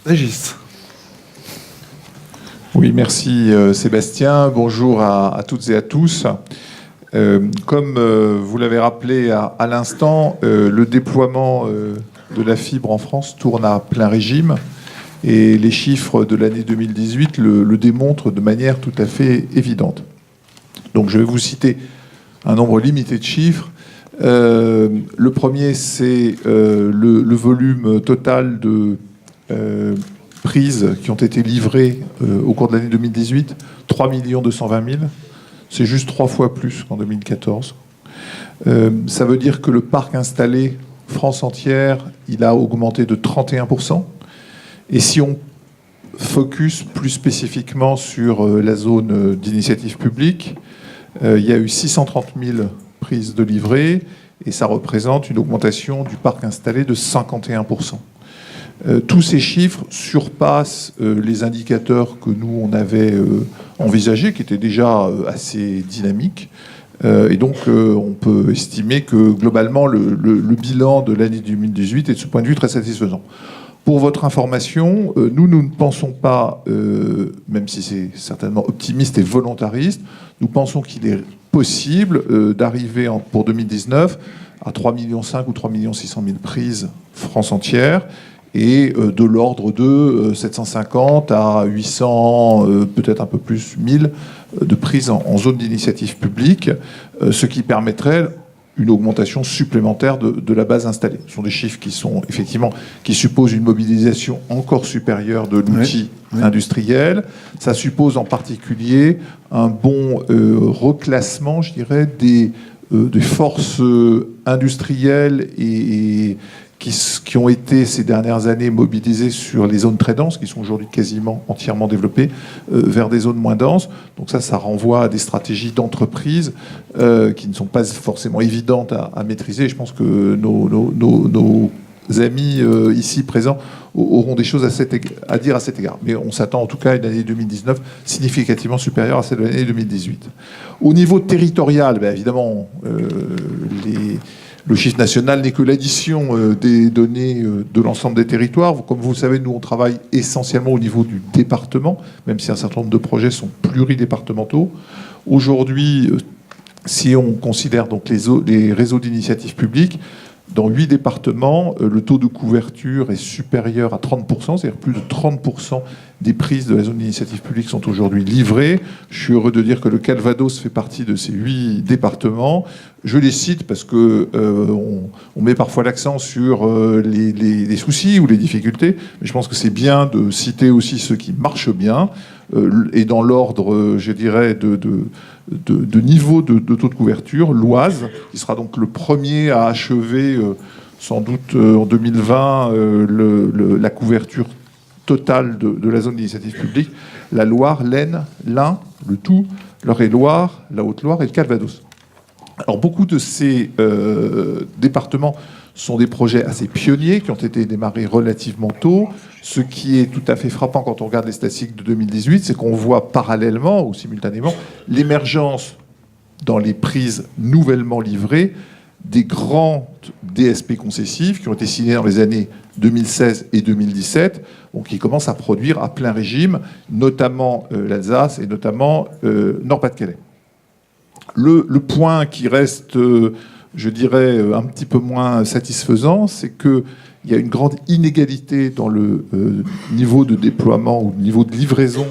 Régis. Oui, merci Sébastien. Bonjour à toutes et à tous. Comme vous l'avez rappelé à l'instant, le déploiement de la fibre en France tourne à plein régime et les chiffres de l'année 2018 le démontrent de manière tout à fait évidente. Donc je vais vous citer un nombre limité de chiffres. Le premier, c'est le volume total de prises qui ont été livrées au cours de l'année 2018, 3 220 000. C'est juste 3 fois plus qu'en 2014. Ça veut dire que le parc installé France entière, il a augmenté de 31%. Et si on focus plus spécifiquement sur la zone d'initiative publique, il y a eu 630 000 prises de livrées et ça représente une augmentation du parc installé de 51%. Tous ces chiffres surpassent les indicateurs que nous, on avait envisagés, qui étaient déjà assez dynamiques. Et donc, on peut estimer que, globalement, le bilan de l'année 2018 est, de ce point de vue, très satisfaisant. Pour votre information, nous ne pensons pas, même si c'est certainement optimiste et volontariste, nous pensons qu'il est possible d'arriver pour 2019 à 3,5 millions ou 3,6 millions prises France entière, et de l'ordre de 750 à 800, peut-être un peu plus, 1000 de prises en zone d'initiative publique, ce qui permettrait une augmentation supplémentaire de la base installée. Ce sont des chiffres qui sont effectivement qui supposent une mobilisation encore supérieure de l'outil industriel. Ça suppose en particulier un bon reclassement, je dirais, des forces industrielles et qui ont été ces dernières années mobilisées sur les zones très denses, qui sont aujourd'hui quasiment entièrement développées, vers des zones moins denses. Donc ça renvoie à des stratégies d'entreprise qui ne sont pas forcément évidentes à maîtriser. Je pense que nos amis ici présents auront des choses à dire à cet égard. Mais on s'attend en tout cas à une année 2019 significativement supérieure à celle de l'année 2018. Au niveau territorial, évidemment, le chiffre national n'est que l'addition des données de l'ensemble des territoires. Comme vous le savez, nous, on travaille essentiellement au niveau du département, même si un certain nombre de projets sont pluridépartementaux. Aujourd'hui, si on considère donc les réseaux d'initiative publique, dans 8 départements, le taux de couverture est supérieur à 30%, c'est-à-dire plus de 30% des prises de la zone d'initiative publique sont aujourd'hui livrées. Je suis heureux de dire que le Calvados fait partie de ces 8 départements. Je les cite parce que on met parfois l'accent sur les soucis ou les difficultés, mais je pense que c'est bien de citer aussi ceux qui marchent bien, et dans l'ordre, je dirais, de niveau de taux de couverture, l'Oise, qui sera donc le premier à achever, sans doute en 2020, la couverture totale de la zone d'initiative publique, la Loire, l'Aisne, l'Ain, le Doubs, l'Eure-et-Loire, la Haute-Loire et le Calvados. Alors beaucoup de ces départements sont des projets assez pionniers qui ont été démarrés relativement tôt. Ce qui est tout à fait frappant quand on regarde les statistiques de 2018, c'est qu'on voit parallèlement ou simultanément l'émergence dans les prises nouvellement livrées des grands DSP concessifs qui ont été signés dans les années 2016 et 2017, donc qui commencent à produire à plein régime, notamment l'Alsace et notamment Nord-Pas-de-Calais. Le point qui reste, je dirais, un petit peu moins satisfaisant, c'est qu'il y a une grande inégalité dans le niveau de déploiement ou le niveau de livraison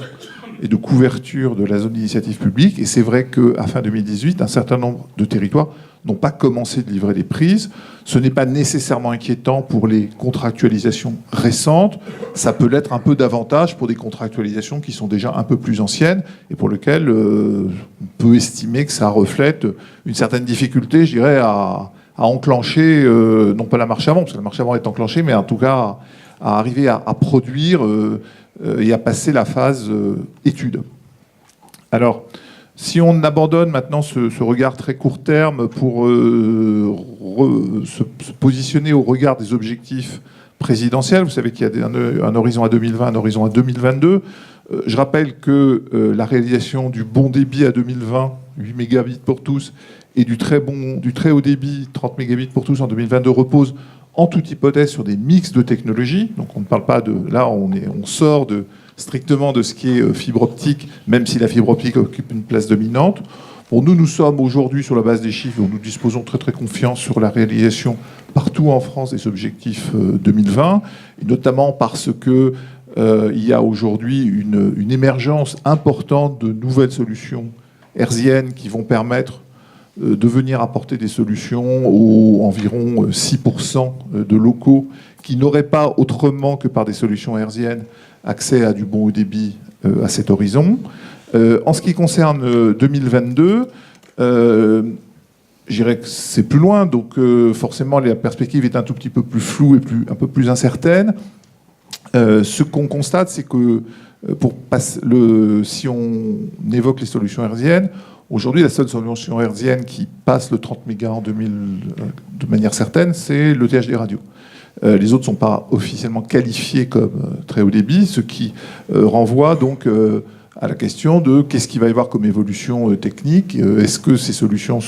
et de couverture de la zone d'initiative publique. Et c'est vrai qu'à fin 2018, un certain nombre de territoires n'ont pas commencé de livrer des prises. Ce n'est pas nécessairement inquiétant pour les contractualisations récentes. Ça peut l'être un peu davantage pour des contractualisations qui sont déjà un peu plus anciennes et pour lesquelles on peut estimer que ça reflète une certaine difficulté, je dirais, à enclencher, non pas la marche avant, parce que la marche avant est enclenchée, mais en tout cas à arriver à produire et à passer la phase étude. Alors, si on abandonne maintenant ce regard très court terme pour se positionner au regard des objectifs présidentiels, vous savez qu'il y a un horizon à 2020, un horizon à 2022. Je rappelle que la réalisation du bon débit à 2020, 8 mégabits pour tous, et du très haut débit, 30 mégabits pour tous en 2022, repose en toute hypothèse sur des mix de technologies. Donc on ne parle pas de... Là, on sort strictement de ce qui est fibre optique, même si la fibre optique occupe une place dominante. Bon, nous sommes aujourd'hui, sur la base des chiffres, dont nous disposons très très confiance sur la réalisation partout en France des objectifs 2020, et notamment parce que il y a aujourd'hui une émergence importante de nouvelles solutions hertziennes qui vont permettre de venir apporter des solutions aux environ 6% de locaux qui n'auraient pas, autrement que par des solutions hertziennes, accès à du bon haut débit à cet horizon. En ce qui concerne 2022, je dirais que c'est plus loin, donc forcément la perspective est un tout petit peu plus floue et un peu plus incertaine. Ce qu'on constate, c'est que si on évoque les solutions hertziennes, aujourd'hui la seule solution hertzienne qui passe le 30 mégas de manière certaine, c'est le THD radio. Les autres ne sont pas officiellement qualifiés comme très haut débit, ce qui renvoie donc à la question de qu'est-ce qu'il va y avoir comme évolution technique. Est-ce que ces solutions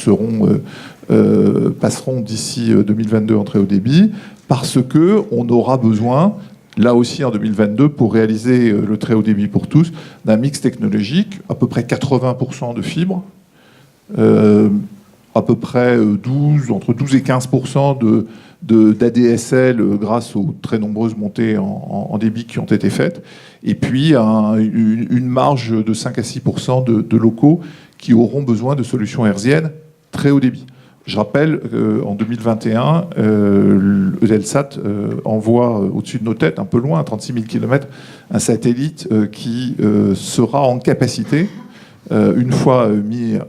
passeront d'ici 2022 en très haut débit, parce qu'on aura besoin, là aussi en 2022, pour réaliser le très haut débit pour tous, d'un mix technologique, à peu près 80% de fibres, à peu près entre 12 et 15% d'ADSL grâce aux très nombreuses montées en débit qui ont été faites, et puis une marge de 5 à 6% de locaux qui auront besoin de solutions hertziennes très haut débit. Je rappelle qu'en 2021, Eutelsat envoie au-dessus de nos têtes, un peu loin, à 36 000 km, un satellite qui sera en capacité, une fois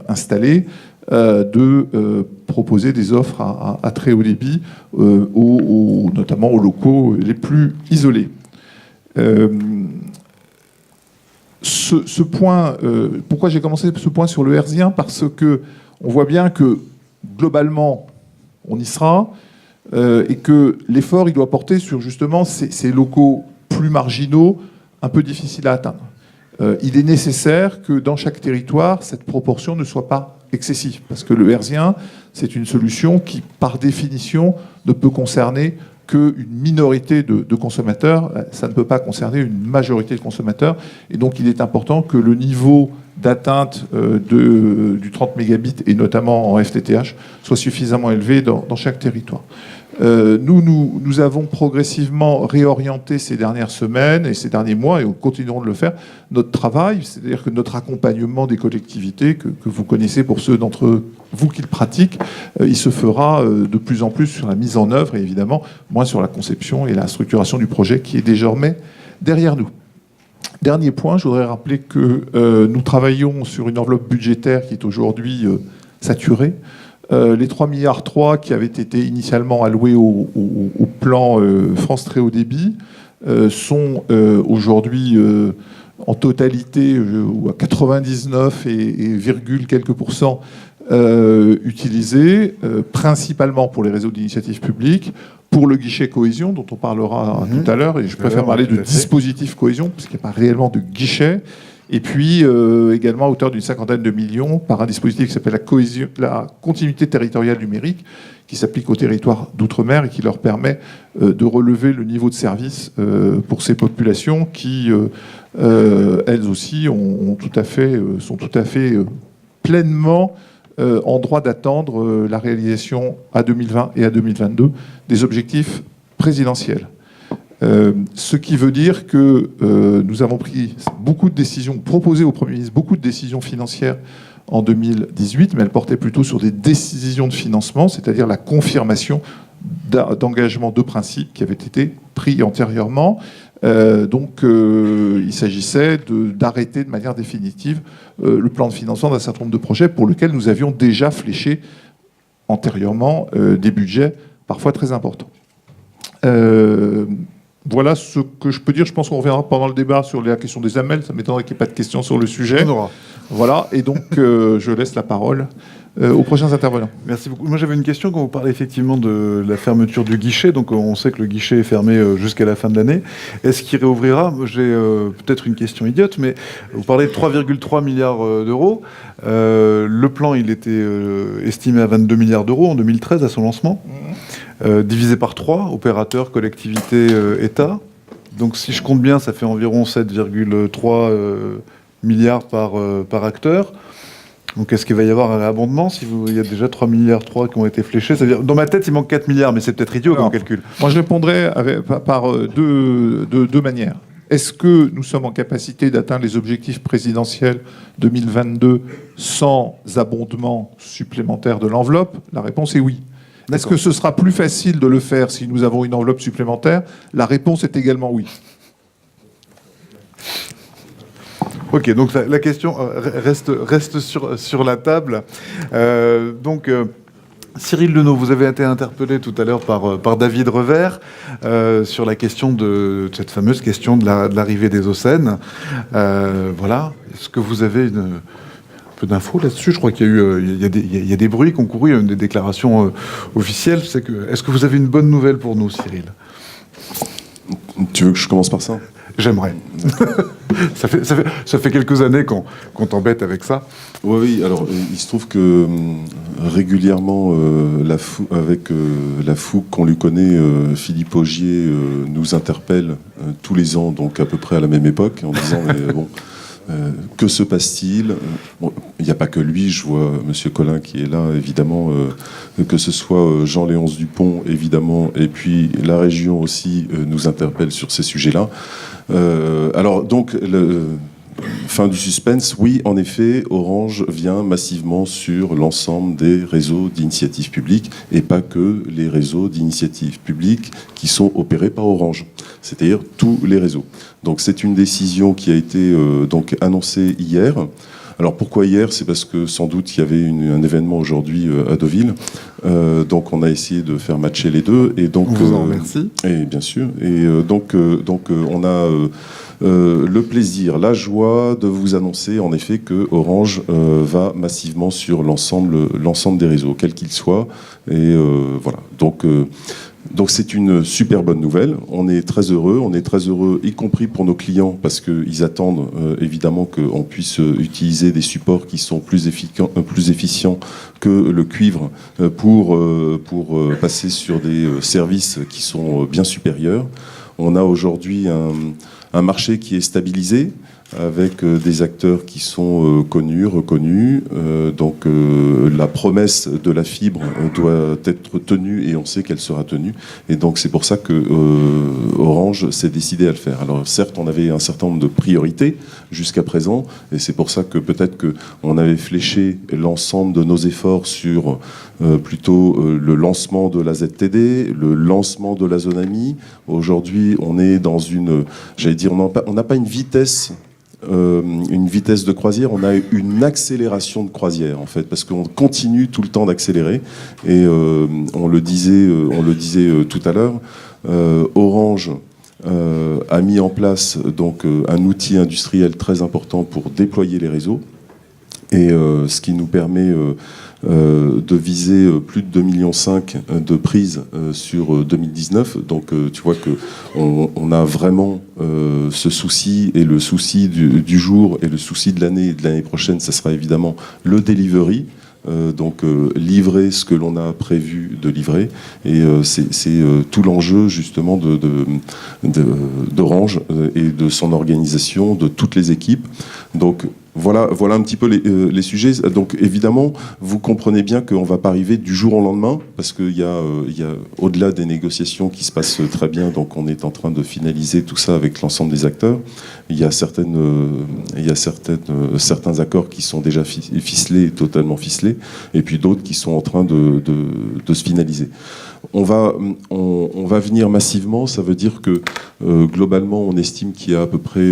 installé, de proposer des offres à très haut débit, notamment aux locaux les plus isolés. Ce point, pourquoi j'ai commencé ce point sur le hertzien? Parce que on voit bien que globalement, on y sera, et que l'effort, il doit porter sur justement ces locaux plus marginaux, un peu difficiles à atteindre. Il est nécessaire que dans chaque territoire, cette proportion ne soit pas excessive, parce que le hertzien, c'est une solution qui, par définition, ne peut concerner qu'une minorité de consommateurs. Ça ne peut pas concerner une majorité de consommateurs. Et donc, il est important que le niveau d'atteinte du 30 mégabits, et notamment en FTTH, soit suffisamment élevé dans chaque territoire. Nous avons progressivement réorienté ces dernières semaines et ces derniers mois, et nous continuerons de le faire, notre travail, c'est-à-dire que notre accompagnement des collectivités, que vous connaissez pour ceux d'entre vous qui le pratiquent, il se fera de plus en plus sur la mise en œuvre, et évidemment moins sur la conception et la structuration du projet qui est désormais derrière nous. Dernier point, je voudrais rappeler que nous travaillons sur une enveloppe budgétaire qui est aujourd'hui saturée. Les 3,3 milliards qui avaient été initialement alloués au plan France Très Haut Débit sont aujourd'hui en totalité ou à 99 et quelques pourcents utilisés, principalement pour les réseaux d'initiative publique, pour le guichet cohésion, dont on parlera tout à l'heure, et je préfère parler de dispositif cohésion, parce qu'il n'y a pas réellement de guichet, et puis également à hauteur d'une 50aine de millions par un dispositif qui s'appelle la continuité territoriale numérique, qui s'applique aux territoires d'outre-mer et qui leur permet de relever le niveau de service pour ces populations qui, elles aussi, sont tout à fait pleinement en droit d'attendre la réalisation à 2020 et à 2022 des objectifs présidentiels. Ce qui veut dire que nous avons pris beaucoup de décisions, proposé au Premier ministre beaucoup de décisions financières en 2018, mais elles portaient plutôt sur des décisions de financement, c'est-à-dire la confirmation d'engagements de principe qui avaient été pris antérieurement. Donc il s'agissait d'arrêter de manière définitive le plan de financement d'un certain nombre de projets pour lesquels nous avions déjà fléché antérieurement des budgets parfois très importants. Voilà ce que je peux dire. Je pense qu'on reviendra pendant le débat sur la question des AMEL. Ça m'étonnerait qu'il n'y ait pas de questions sur le sujet. On aura. Voilà, et donc je laisse la parole aux prochains intervenants. Merci beaucoup. Moi j'avais une question quand vous parlez effectivement de la fermeture du guichet. Donc on sait que le guichet est fermé jusqu'à la fin de l'année. Est-ce qu'il réouvrira? J'ai peut-être une question idiote, mais vous parlez de 3,3 milliards d'euros. Le plan, il était estimé à 22 milliards d'euros en 2013 à son lancement. divisé par 3, opérateurs, collectivités, État. Donc si je compte bien, ça fait environ 7,3 milliards par acteur. Donc est-ce qu'il va y avoir un abondement si il y a déjà 3,3 milliards qui ont été fléchés? C'est-à-dire, dans ma tête, il manque 4 milliards, mais c'est peut-être idiot comme calcul. Moi, je répondrais par deux manières. Est-ce que nous sommes en capacité d'atteindre les objectifs présidentiels 2022 sans abondement supplémentaire de l'enveloppe? La réponse est oui. Est-ce que ce sera plus facile de le faire si nous avons une enveloppe supplémentaire? La réponse est également oui. Ok, donc la question reste sur la table. Cyril Lenot, vous avez été interpellé tout à l'heure par David Revers sur la question de cette fameuse question de l'arrivée des Océans. Voilà. Est-ce que vous avez un peu d'infos là-dessus? Je crois qu'il y a des bruits qui ont couru, il y a une des déclarations officielles. Est-ce que vous avez une bonne nouvelle pour nous, Cyril? Tu veux que je commence par ça? J'aimerais. ça fait quelques années qu'on t'embête avec ça. Oui, alors il se trouve que régulièrement, avec la fougue qu'on lui connaît, Philippe Augier nous interpelle tous les ans, donc à peu près à la même époque, en disant mais bon, que se passe-t-il? Bon, il n'y a pas que lui, je vois Monsieur Collin qui est là, évidemment, que ce soit Jean-Léonce Dupont, évidemment, et puis la région aussi nous interpelle sur ces sujets-là. Alors donc, fin du suspense, oui, en effet, Orange vient massivement sur l'ensemble des réseaux d'initiative publique et pas que les réseaux d'initiative publique qui sont opérés par Orange, c'est-à-dire tous les réseaux. Donc c'est une décision qui a été donc annoncée hier. Alors pourquoi hier? C'est parce que sans doute il y avait un événement aujourd'hui à Deauville, donc on a essayé de faire matcher les deux et donc on vous en remercie. Et bien sûr et donc on a le plaisir, la joie de vous annoncer en effet que Orange va massivement sur l'ensemble des réseaux, quels qu'ils soient, et voilà. Donc c'est une super bonne nouvelle. On est très heureux, y compris pour nos clients, parce qu'ils attendent évidemment qu'on puisse utiliser des supports qui sont plus efficients que le cuivre pour passer sur des services qui sont bien supérieurs. On a aujourd'hui un marché qui est stabilisé, avec des acteurs qui sont connus, reconnus. Donc la promesse de la fibre doit être tenue et on sait qu'elle sera tenue. Et donc c'est pour ça que Orange s'est décidé à le faire. Alors certes, on avait un certain nombre de priorités jusqu'à présent, et c'est pour ça que peut-être qu'on avait fléché l'ensemble de nos efforts sur plutôt le lancement de la ZTD, le lancement de la zone AMI. Aujourd'hui, on est dans on n'a pas une vitesse de croisière, on a une accélération de croisière en fait, parce qu'on continue tout le temps d'accélérer et on le disait tout à l'heure, Orange a mis en place donc un outil industriel très important pour déployer les réseaux et ce qui nous permet de viser plus de 2,5 millions de prises sur 2019. Donc tu vois qu'on a vraiment ce souci, et le souci du jour et le souci de l'année prochaine, ça sera évidemment le delivery. Donc livrer ce que l'on a prévu de livrer, et c'est tout l'enjeu justement d'Orange et de son organisation, de toutes les équipes. Donc voilà un petit peu les sujets. Donc évidemment, vous comprenez bien qu'on ne va pas arriver du jour au lendemain, parce qu'il y a au-delà des négociations qui se passent très bien, donc on est en train de finaliser tout ça avec l'ensemble des acteurs. Il y a certains accords qui sont déjà ficelés, totalement ficelés, et puis d'autres qui sont en train de se finaliser. On va venir massivement, ça veut dire que globalement, on estime qu'il y a à peu près...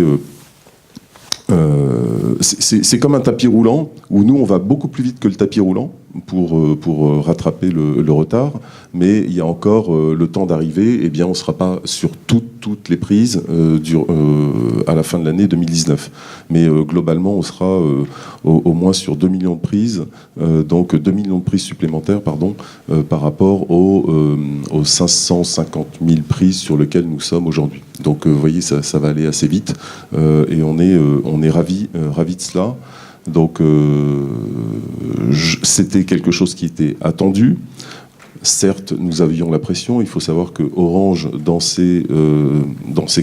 c'est comme un tapis roulant, où nous, on va beaucoup plus vite que le tapis roulant pour rattraper le retard, mais il y a encore le temps d'arriver. Eh bien, on ne sera pas sur toutes les prises à la fin de l'année 2019. Mais globalement, on sera au moins sur 2 millions de prises, donc 2 millions de prises supplémentaires, par rapport aux 550 000 prises sur lesquelles nous sommes aujourd'hui. Donc, vous voyez, ça va aller assez vite, et on est ravis de cela. Donc c'était quelque chose qui était attendu. certes, nous avions la pression. Il faut savoir que Orange, dans ces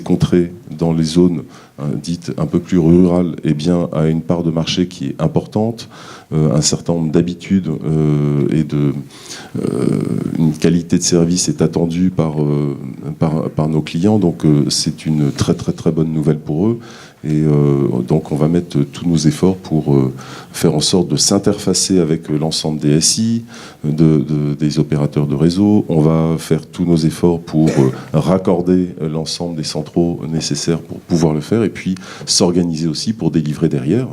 contrées, dans les zones dites un peu plus rurales, eh bien, a une part de marché qui est importante, un certain nombre d'habitudes et une qualité de service est attendue par nos clients. Donc, c'est une très très très bonne nouvelle pour eux. Et donc on va mettre tous nos efforts pour faire en sorte de s'interfacer avec l'ensemble des SI, des opérateurs de réseau. On va faire tous nos efforts pour raccorder l'ensemble des centraux nécessaires pour pouvoir le faire, et puis s'organiser aussi pour délivrer derrière,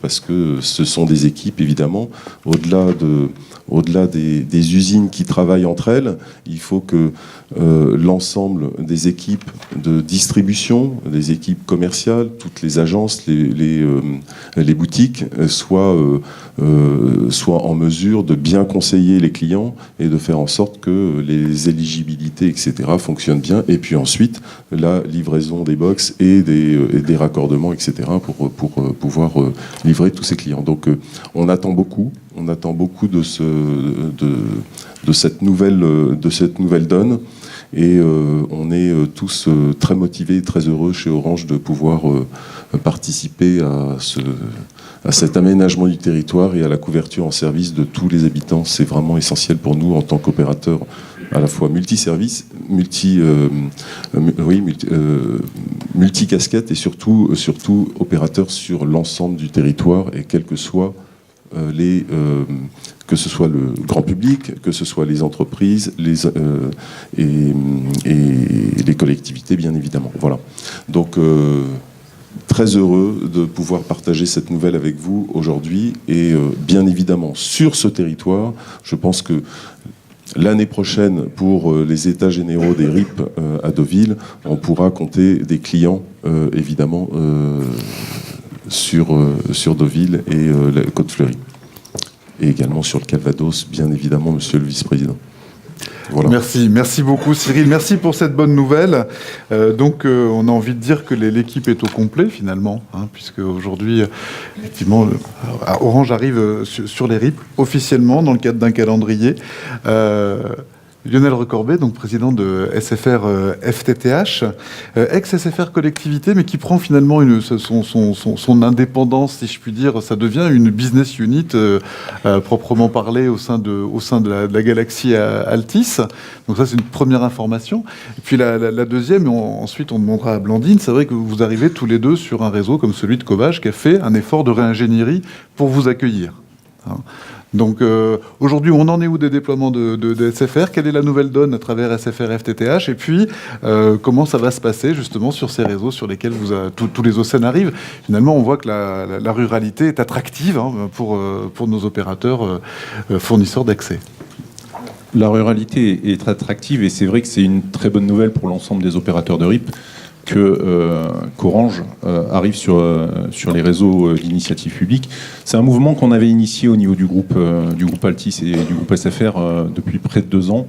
parce que ce sont des équipes, évidemment, au-delà des usines qui travaillent entre elles. Il faut que l'ensemble des équipes de distribution, des équipes commerciales, toutes les agences, les boutiques soient en mesure de bien conseiller les clients et de faire en sorte que les éligibilités, etc., fonctionnent bien. Et puis ensuite, la livraison des box et des raccordements, etc., pour pouvoir livrer tous ces clients. Donc on attend beaucoup. On attend beaucoup de cette nouvelle donne. Et on est tous très motivés et très heureux chez Orange de pouvoir participer à cet aménagement du territoire et à la couverture en service de tous les habitants. C'est vraiment essentiel pour nous en tant qu'opérateurs à la fois multiservice, multicasquette et surtout opérateurs sur l'ensemble du territoire, et quel que soit que ce soit le grand public, que ce soit les entreprises, et les collectivités, bien évidemment. Voilà. Donc, très heureux de pouvoir partager cette nouvelle avec vous aujourd'hui. Et bien évidemment, sur ce territoire, je pense que l'année prochaine, pour les états généraux des RIP à Deauville, on pourra compter des clients, évidemment, sur Deauville et la Côte-Fleurie. Et également sur le Calvados, bien évidemment, monsieur le vice-président. Voilà. Merci beaucoup Cyril, merci pour cette bonne nouvelle. Donc on a envie de dire que l'équipe est au complet finalement, puisque aujourd'hui, effectivement, Orange arrive sur les RIP officiellement dans le cadre d'un calendrier. Lionel Recorbet, donc président de SFR FTTH, ex-SFR collectivité, mais qui prend finalement son indépendance, si je puis dire. Ça devient une business unit proprement parlée au sein de la galaxie Altice. Donc ça, c'est une première information. Et puis la deuxième, ensuite on demandera à Blandine, c'est vrai que vous arrivez tous les deux sur un réseau comme celui de Covage qui a fait un effort de réingénierie pour vous accueillir. Donc aujourd'hui, on en est où des déploiements de SFR? Quelle est la nouvelle donne à travers SFR FTTH? Et puis, comment ça va se passer justement sur ces réseaux sur lesquels tous les OCN arrivent? Finalement, on voit que la ruralité est attractive pour nos opérateurs fournisseurs d'accès. La ruralité est très attractive, et c'est vrai que c'est une très bonne nouvelle pour l'ensemble des opérateurs de RIP qu'Orange arrive sur les réseaux d'initiative publique. C'est un mouvement qu'on avait initié au niveau du groupe Altice et du groupe SFR depuis près de 2 ans.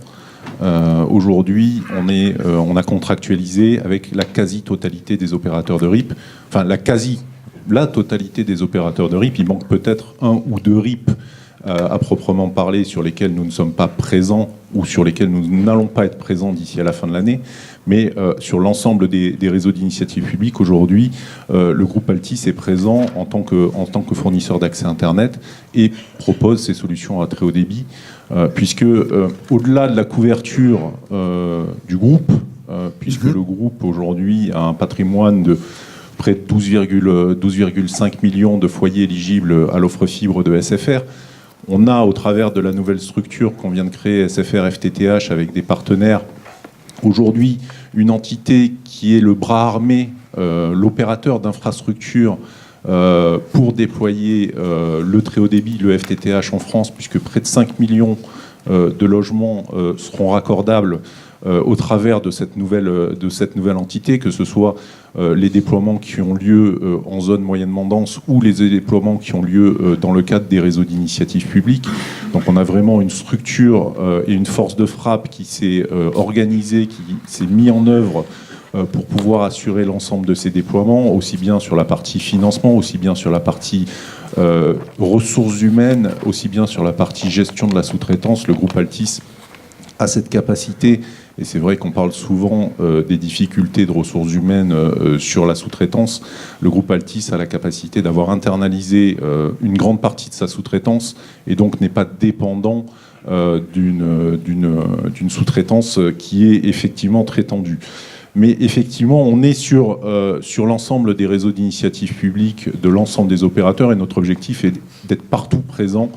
Aujourd'hui, on a contractualisé avec la quasi-totalité des opérateurs de RIP. Enfin, la totalité des opérateurs de RIP. Il manque peut-être 1 ou 2 RIP à proprement parler sur lesquels nous ne sommes pas présents ou sur lesquels nous n'allons pas être présents d'ici à la fin de l'année. Mais sur l'ensemble des réseaux d'initiative publique, aujourd'hui, le groupe Altice est présent en tant que fournisseur d'accès Internet et propose ses solutions à très haut débit, puisque au-delà de la couverture du groupe, puisque le groupe aujourd'hui a un patrimoine de près de 12,5 millions de foyers éligibles à l'offre fibre de SFR, on a, au travers de la nouvelle structure qu'on vient de créer, SFR FTTH, avec des partenaires, aujourd'hui, une entité qui est le bras armé, l'opérateur d'infrastructure pour déployer le très haut débit, le FTTH en France, puisque près de 5 millions de logements seront raccordables au travers de cette nouvelle entité, que ce soit les déploiements qui ont lieu en zone moyennement dense ou les déploiements qui ont lieu dans le cadre des réseaux d'initiative publique. Donc on a vraiment une structure et une force de frappe qui s'est organisée, qui s'est mise en œuvre pour pouvoir assurer l'ensemble de ces déploiements, aussi bien sur la partie financement, aussi bien sur la partie ressources humaines, aussi bien sur la partie gestion de la sous-traitance. Le groupe Altice a cette capacité, et c'est vrai qu'on parle souvent des difficultés de ressources humaines sur la sous-traitance. Le groupe Altis a la capacité d'avoir internalisé une grande partie de sa sous-traitance et donc n'est pas dépendant d'une sous-traitance qui est effectivement très tendue. Mais effectivement, on est sur l'ensemble des réseaux d'initiatives publiques, de l'ensemble des opérateurs, et notre objectif est d'être partout présent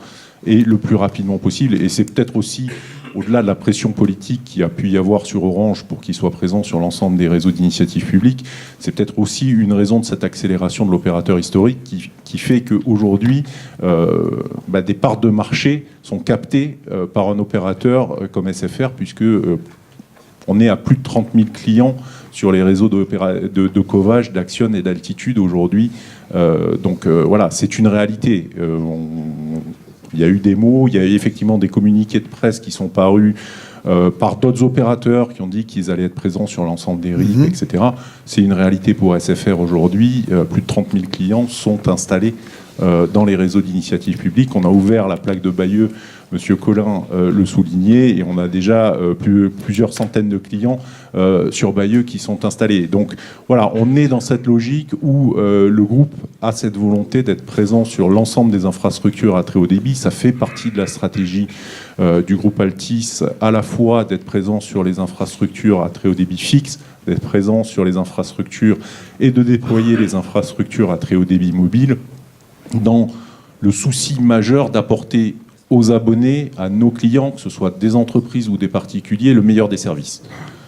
et le plus rapidement possible. Et c'est peut-être aussi, au-delà de la pression politique qu'il y a pu y avoir sur Orange pour qu'il soit présent sur l'ensemble des réseaux d'initiatives publiques, c'est peut-être aussi une raison de cette accélération de l'opérateur historique qui fait qu'aujourd'hui, des parts de marché sont captées par un opérateur comme SFR, puisque on est à plus de 30 000 clients sur les réseaux de Covage, d'Axione et d'Altitude aujourd'hui. Voilà, c'est une réalité. Il y a eu des mots, il y a eu effectivement des communiqués de presse qui sont parus par d'autres opérateurs qui ont dit qu'ils allaient être présents sur l'ensemble des RIP, etc. C'est une réalité pour SFR aujourd'hui. Plus de 30 000 clients sont installés dans les réseaux d'initiatives publiques. On a ouvert la plaque de Bayeux, Monsieur Collin le soulignait, et on a déjà plusieurs centaines de clients sur Bayeux qui sont installés. Donc voilà, on est dans cette logique où le groupe a cette volonté d'être présent sur l'ensemble des infrastructures à très haut débit. Ça fait partie de la stratégie du groupe Altis, à la fois d'être présent sur les infrastructures à très haut débit fixe, d'être présent sur les infrastructures et de déployer les infrastructures à très haut débit mobile, dans le souci majeur d'apporter aux abonnés, à nos clients, que ce soit des entreprises ou des particuliers, le meilleur des services.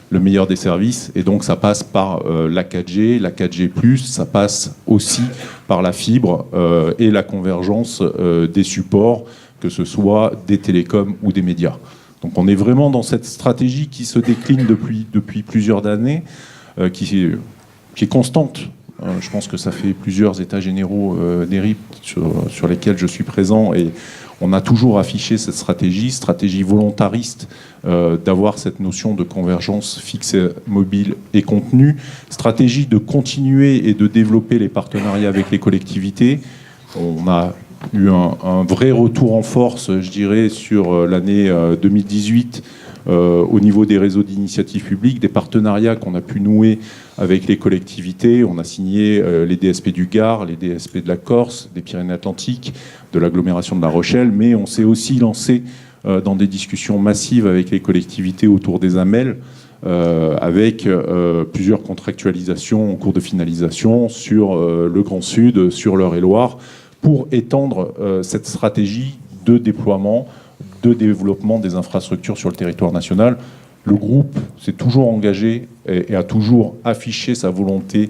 Le meilleur des services, et donc ça passe par la 4G, la 4G+, ça passe aussi par la fibre et la convergence des supports, que ce soit des télécoms ou des médias. Donc on est vraiment dans cette stratégie qui se décline depuis plusieurs années, qui est constante. Je pense que ça fait plusieurs états généraux des RIP sur lesquels je suis présent, et on a toujours affiché cette stratégie volontariste d'avoir cette notion de convergence fixe, mobile et contenu, stratégie de continuer et de développer les partenariats avec les collectivités. On a eu un vrai retour en force, je dirais, sur l'année 2018 au niveau des réseaux d'initiatives publiques, des partenariats qu'on a pu nouer avec les collectivités. On a signé les DSP du Gard, les DSP de la Corse, des Pyrénées-Atlantiques, de l'agglomération de La Rochelle, mais on s'est aussi lancé dans des discussions massives avec les collectivités autour des AMEL, avec plusieurs contractualisations en cours de finalisation sur le Grand Sud, sur l'Eure-et-Loire, pour étendre cette stratégie de déploiement, de développement des infrastructures sur le territoire national. Le groupe s'est toujours engagé et a toujours affiché sa volonté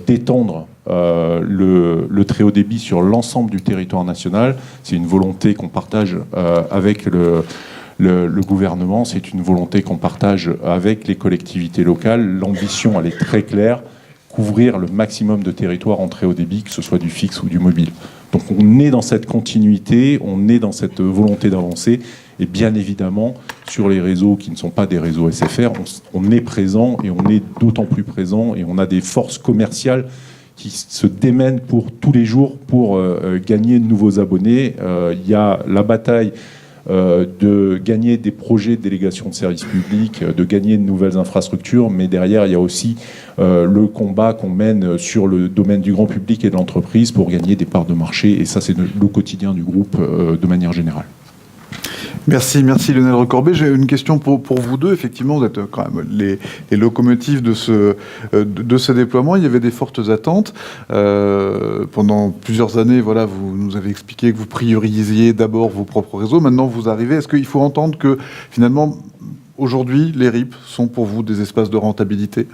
d'étendre le très haut débit sur l'ensemble du territoire national. C'est une volonté qu'on partage avec le gouvernement, c'est une volonté qu'on partage avec les collectivités locales. L'ambition, elle est très claire, couvrir le maximum de territoires en très haut débit, que ce soit du fixe ou du mobile. Donc on est dans cette continuité, on est dans cette volonté d'avancer, et bien évidemment, sur les réseaux qui ne sont pas des réseaux SFR, on est présent, et on est d'autant plus présent, et on a des forces commerciales qui se démènent pour tous les jours pour gagner de nouveaux abonnés. Il y a la bataille de gagner des projets de délégation de services publics, de gagner de nouvelles infrastructures, mais derrière, il y a aussi le combat qu'on mène sur le domaine du grand public et de l'entreprise pour gagner des parts de marché, et ça, c'est le quotidien du groupe de manière générale. Merci Lionel Recorbet. J'ai une question pour vous deux. Effectivement, vous êtes quand même les locomotives de ce déploiement. Il y avait des fortes attentes. Pendant plusieurs années, voilà, vous nous avez expliqué que vous priorisiez d'abord vos propres réseaux. Maintenant, vous arrivez. Est-ce qu'il faut entendre que, finalement, aujourd'hui, les RIP sont pour vous des espaces de rentabilité ?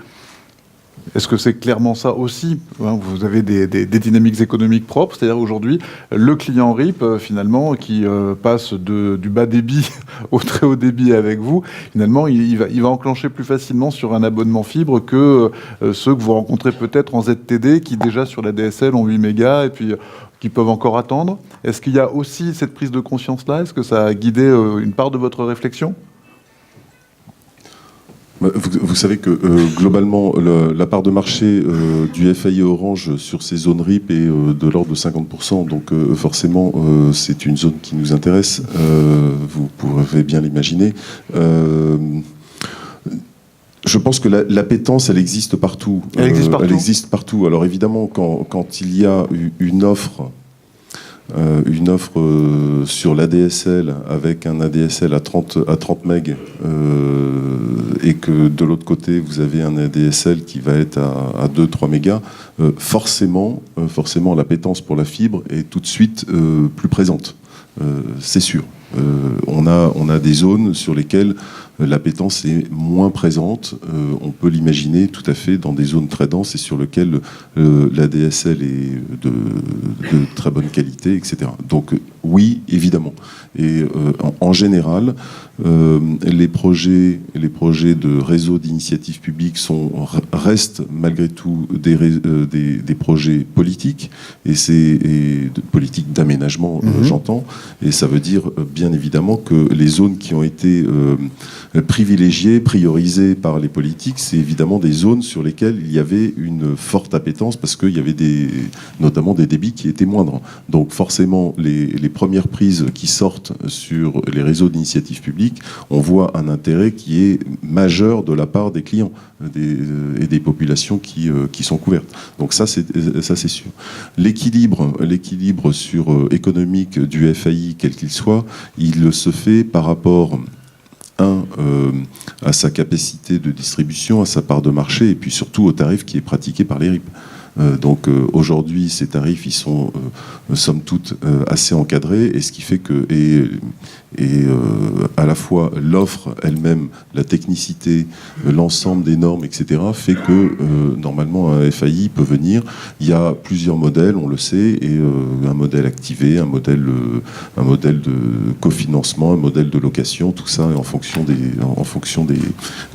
Est-ce que c'est clairement ça aussi ? Vous avez des dynamiques économiques propres, c'est-à-dire aujourd'hui, le client RIP, finalement, qui passe du bas débit au très haut débit avec vous, finalement, il va enclencher plus facilement sur un abonnement fibre que ceux que vous rencontrez peut-être en ZTD, qui déjà sur la DSL ont 8 mégas et puis qui peuvent encore attendre. Est-ce qu'il y a aussi cette prise de conscience-là ? Est-ce que ça a guidé une part de votre réflexion ? Vous savez que globalement, la part de marché du FAI Orange sur ces zones RIP est de l'ordre de 50%. Donc forcément, c'est une zone qui nous intéresse. Vous pouvez bien l'imaginer. Je pense que l'appétence, elle existe partout. Elle existe partout. Elle existe partout. Alors évidemment, quand il y a une offre sur l'ADSL avec un ADSL à 30 MB et que de l'autre côté vous avez un ADSL qui va être à 2-3 mégas, forcément l'appétence pour la fibre est tout de suite plus présente. C'est sûr. On a des zones sur lesquelles l'appétence est moins présente. On peut l'imaginer tout à fait dans des zones très denses et sur lesquelles l'ADSL est de très bonne qualité, etc. Donc oui, évidemment. Et en général, les projets de réseau d'initiative publique restent malgré tout des projets politiques et de politiques d'aménagement, j'entends. Et ça veut dire bien évidemment que les zones qui ont été privilégiées, priorisées par les politiques, c'est évidemment des zones sur lesquelles il y avait une forte appétence parce qu'il y avait notamment des débits qui étaient moindres. Donc forcément, les premières prises qui sortent sur les réseaux d'initiative publique, on voit un intérêt qui est majeur de la part des clients et des populations qui sont couvertes. Donc ça c'est sûr. L'équilibre économique du FAI, quel qu'il soit, il se fait par rapport à sa capacité de distribution, à sa part de marché, et puis surtout au tarif qui est pratiqué par les RIP. Donc aujourd'hui, ces tarifs, ils sont somme toute assez encadrés, et ce qui fait que à la fois l'offre elle-même, la technicité, l'ensemble des normes, etc., fait que normalement un FAI peut venir. Il y a plusieurs modèles, on le sait, et un modèle activé, un modèle de cofinancement, un modèle de location, tout ça en fonction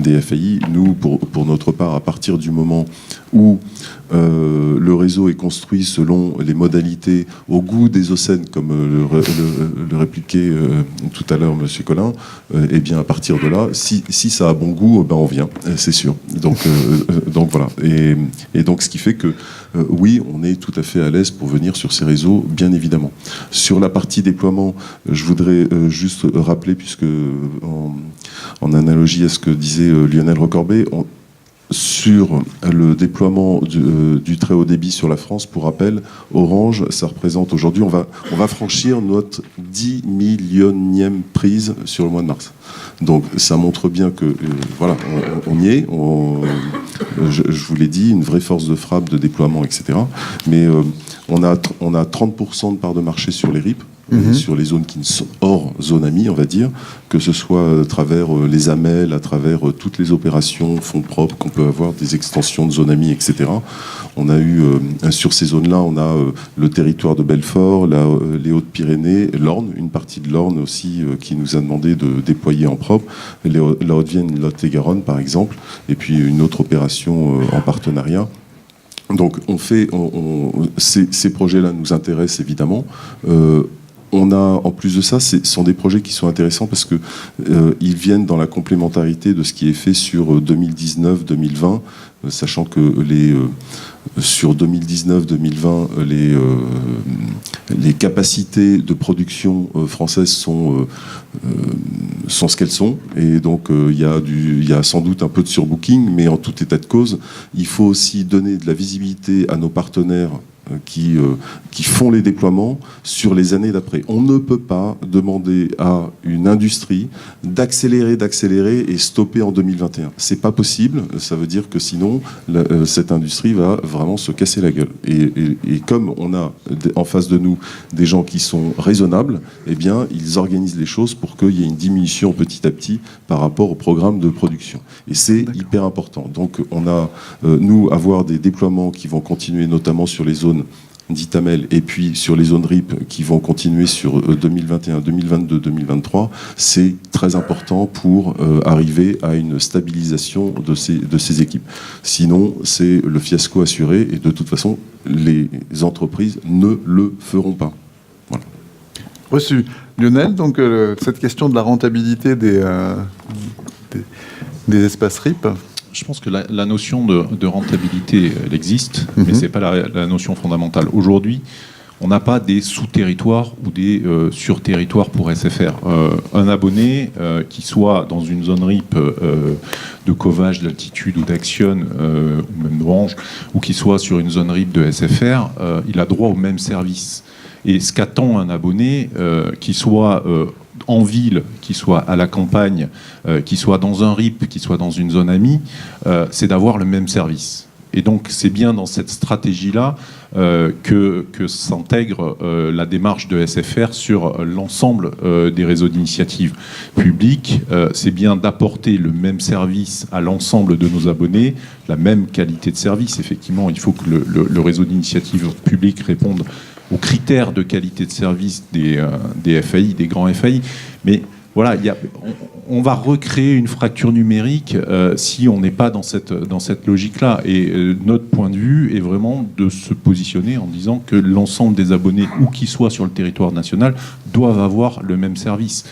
des FAI. Nous, pour notre part, à partir du moment où le réseau est construit selon les modalités au goût des OCEN, comme le répliquait tout à l'heure M. Collin, et bien à partir de là, si ça a bon goût, ben on vient, c'est sûr. Donc voilà. Et donc ce qui fait que oui, on est tout à fait à l'aise pour venir sur ces réseaux, bien évidemment. Sur la partie déploiement, je voudrais juste rappeler, puisque en analogie à ce que disait Lionel Recorbet, sur le déploiement du très haut débit sur la France, pour rappel, Orange, ça représente aujourd'hui, on va franchir notre 10 millionième prise sur le mois de mars. Donc ça montre bien que voilà, on y est. Je vous l'ai dit, une vraie force de frappe, de déploiement, etc. Mais on a 30% de part de marché sur les RIP. Sur les zones qui sont hors zone AMI, on va dire, que ce soit à travers les AMEL, à travers toutes les opérations fonds propres qu'on peut avoir, des extensions de zone AMI, etc. On a eu, sur ces zones-là, on a le territoire de Belfort, les Hautes-Pyrénées, l'Orne, une partie de l'Orne aussi qui nous a demandé de déployer en propre, la Haute-Vienne, Lot-et-Garonne par exemple, et puis une autre opération en partenariat. Donc ces projets-là nous intéressent évidemment. On a, en plus de ça, ce sont des projets qui sont intéressants parce que ils viennent dans la complémentarité de ce qui est fait sur 2019-2020, sachant que sur 2019-2020, les capacités de production françaises sont ce qu'elles sont, et donc il y a sans doute un peu de surbooking, mais en tout état de cause, il faut aussi donner de la visibilité à nos partenaires qui font les déploiements sur les années d'après. On ne peut pas demander à une industrie d'accélérer et stopper en 2021. C'est pas possible. Ça veut dire que sinon, cette industrie va vraiment se casser la gueule. Et comme on a en face de nous des gens qui sont raisonnables, eh bien, ils organisent les choses pour qu'il y ait une diminution petit à petit par rapport au programme de production. Et c'est hyper important. Donc, on a, nous, avoir des déploiements qui vont continuer, notamment sur les zones dites AMEL, et puis sur les zones RIP qui vont continuer sur 2021, 2022, 2023, c'est très important pour arriver à une stabilisation de ces équipes. Sinon, c'est le fiasco assuré, et de toute façon, les entreprises ne le feront pas. Voilà. Reçu. Lionel, donc cette question de la rentabilité des espaces RIP? Je pense que la notion de rentabilité, elle existe, mais ce n'est pas la notion fondamentale. Aujourd'hui, on n'a pas des sous-territoires ou des sur-territoires pour SFR. Un abonné qui soit dans une zone RIP de Covage, d'Altitude ou d'Action, ou même d'Orange, ou qui soit sur une zone RIP de SFR, il a droit au même service. Et ce qu'attend un abonné, qui soit en ville, qui soit à la campagne, qui soit dans un RIP, qui soit dans une zone AMI, c'est d'avoir le même service. Et donc, c'est bien dans cette stratégie-là que s'intègre la démarche de SFR sur l'ensemble des réseaux d'initiative publique. C'est bien d'apporter le même service à l'ensemble de nos abonnés, la même qualité de service. Effectivement, il faut que le réseau d'initiative publique réponde aux critères de qualité de service des FAI, des grands FAI. Mais voilà, on va recréer une fracture numérique si on n'est pas dans cette logique-là. Et notre point de vue est vraiment de se positionner en disant que l'ensemble des abonnés, où qu'ils soient sur le territoire national, doivent avoir le même service.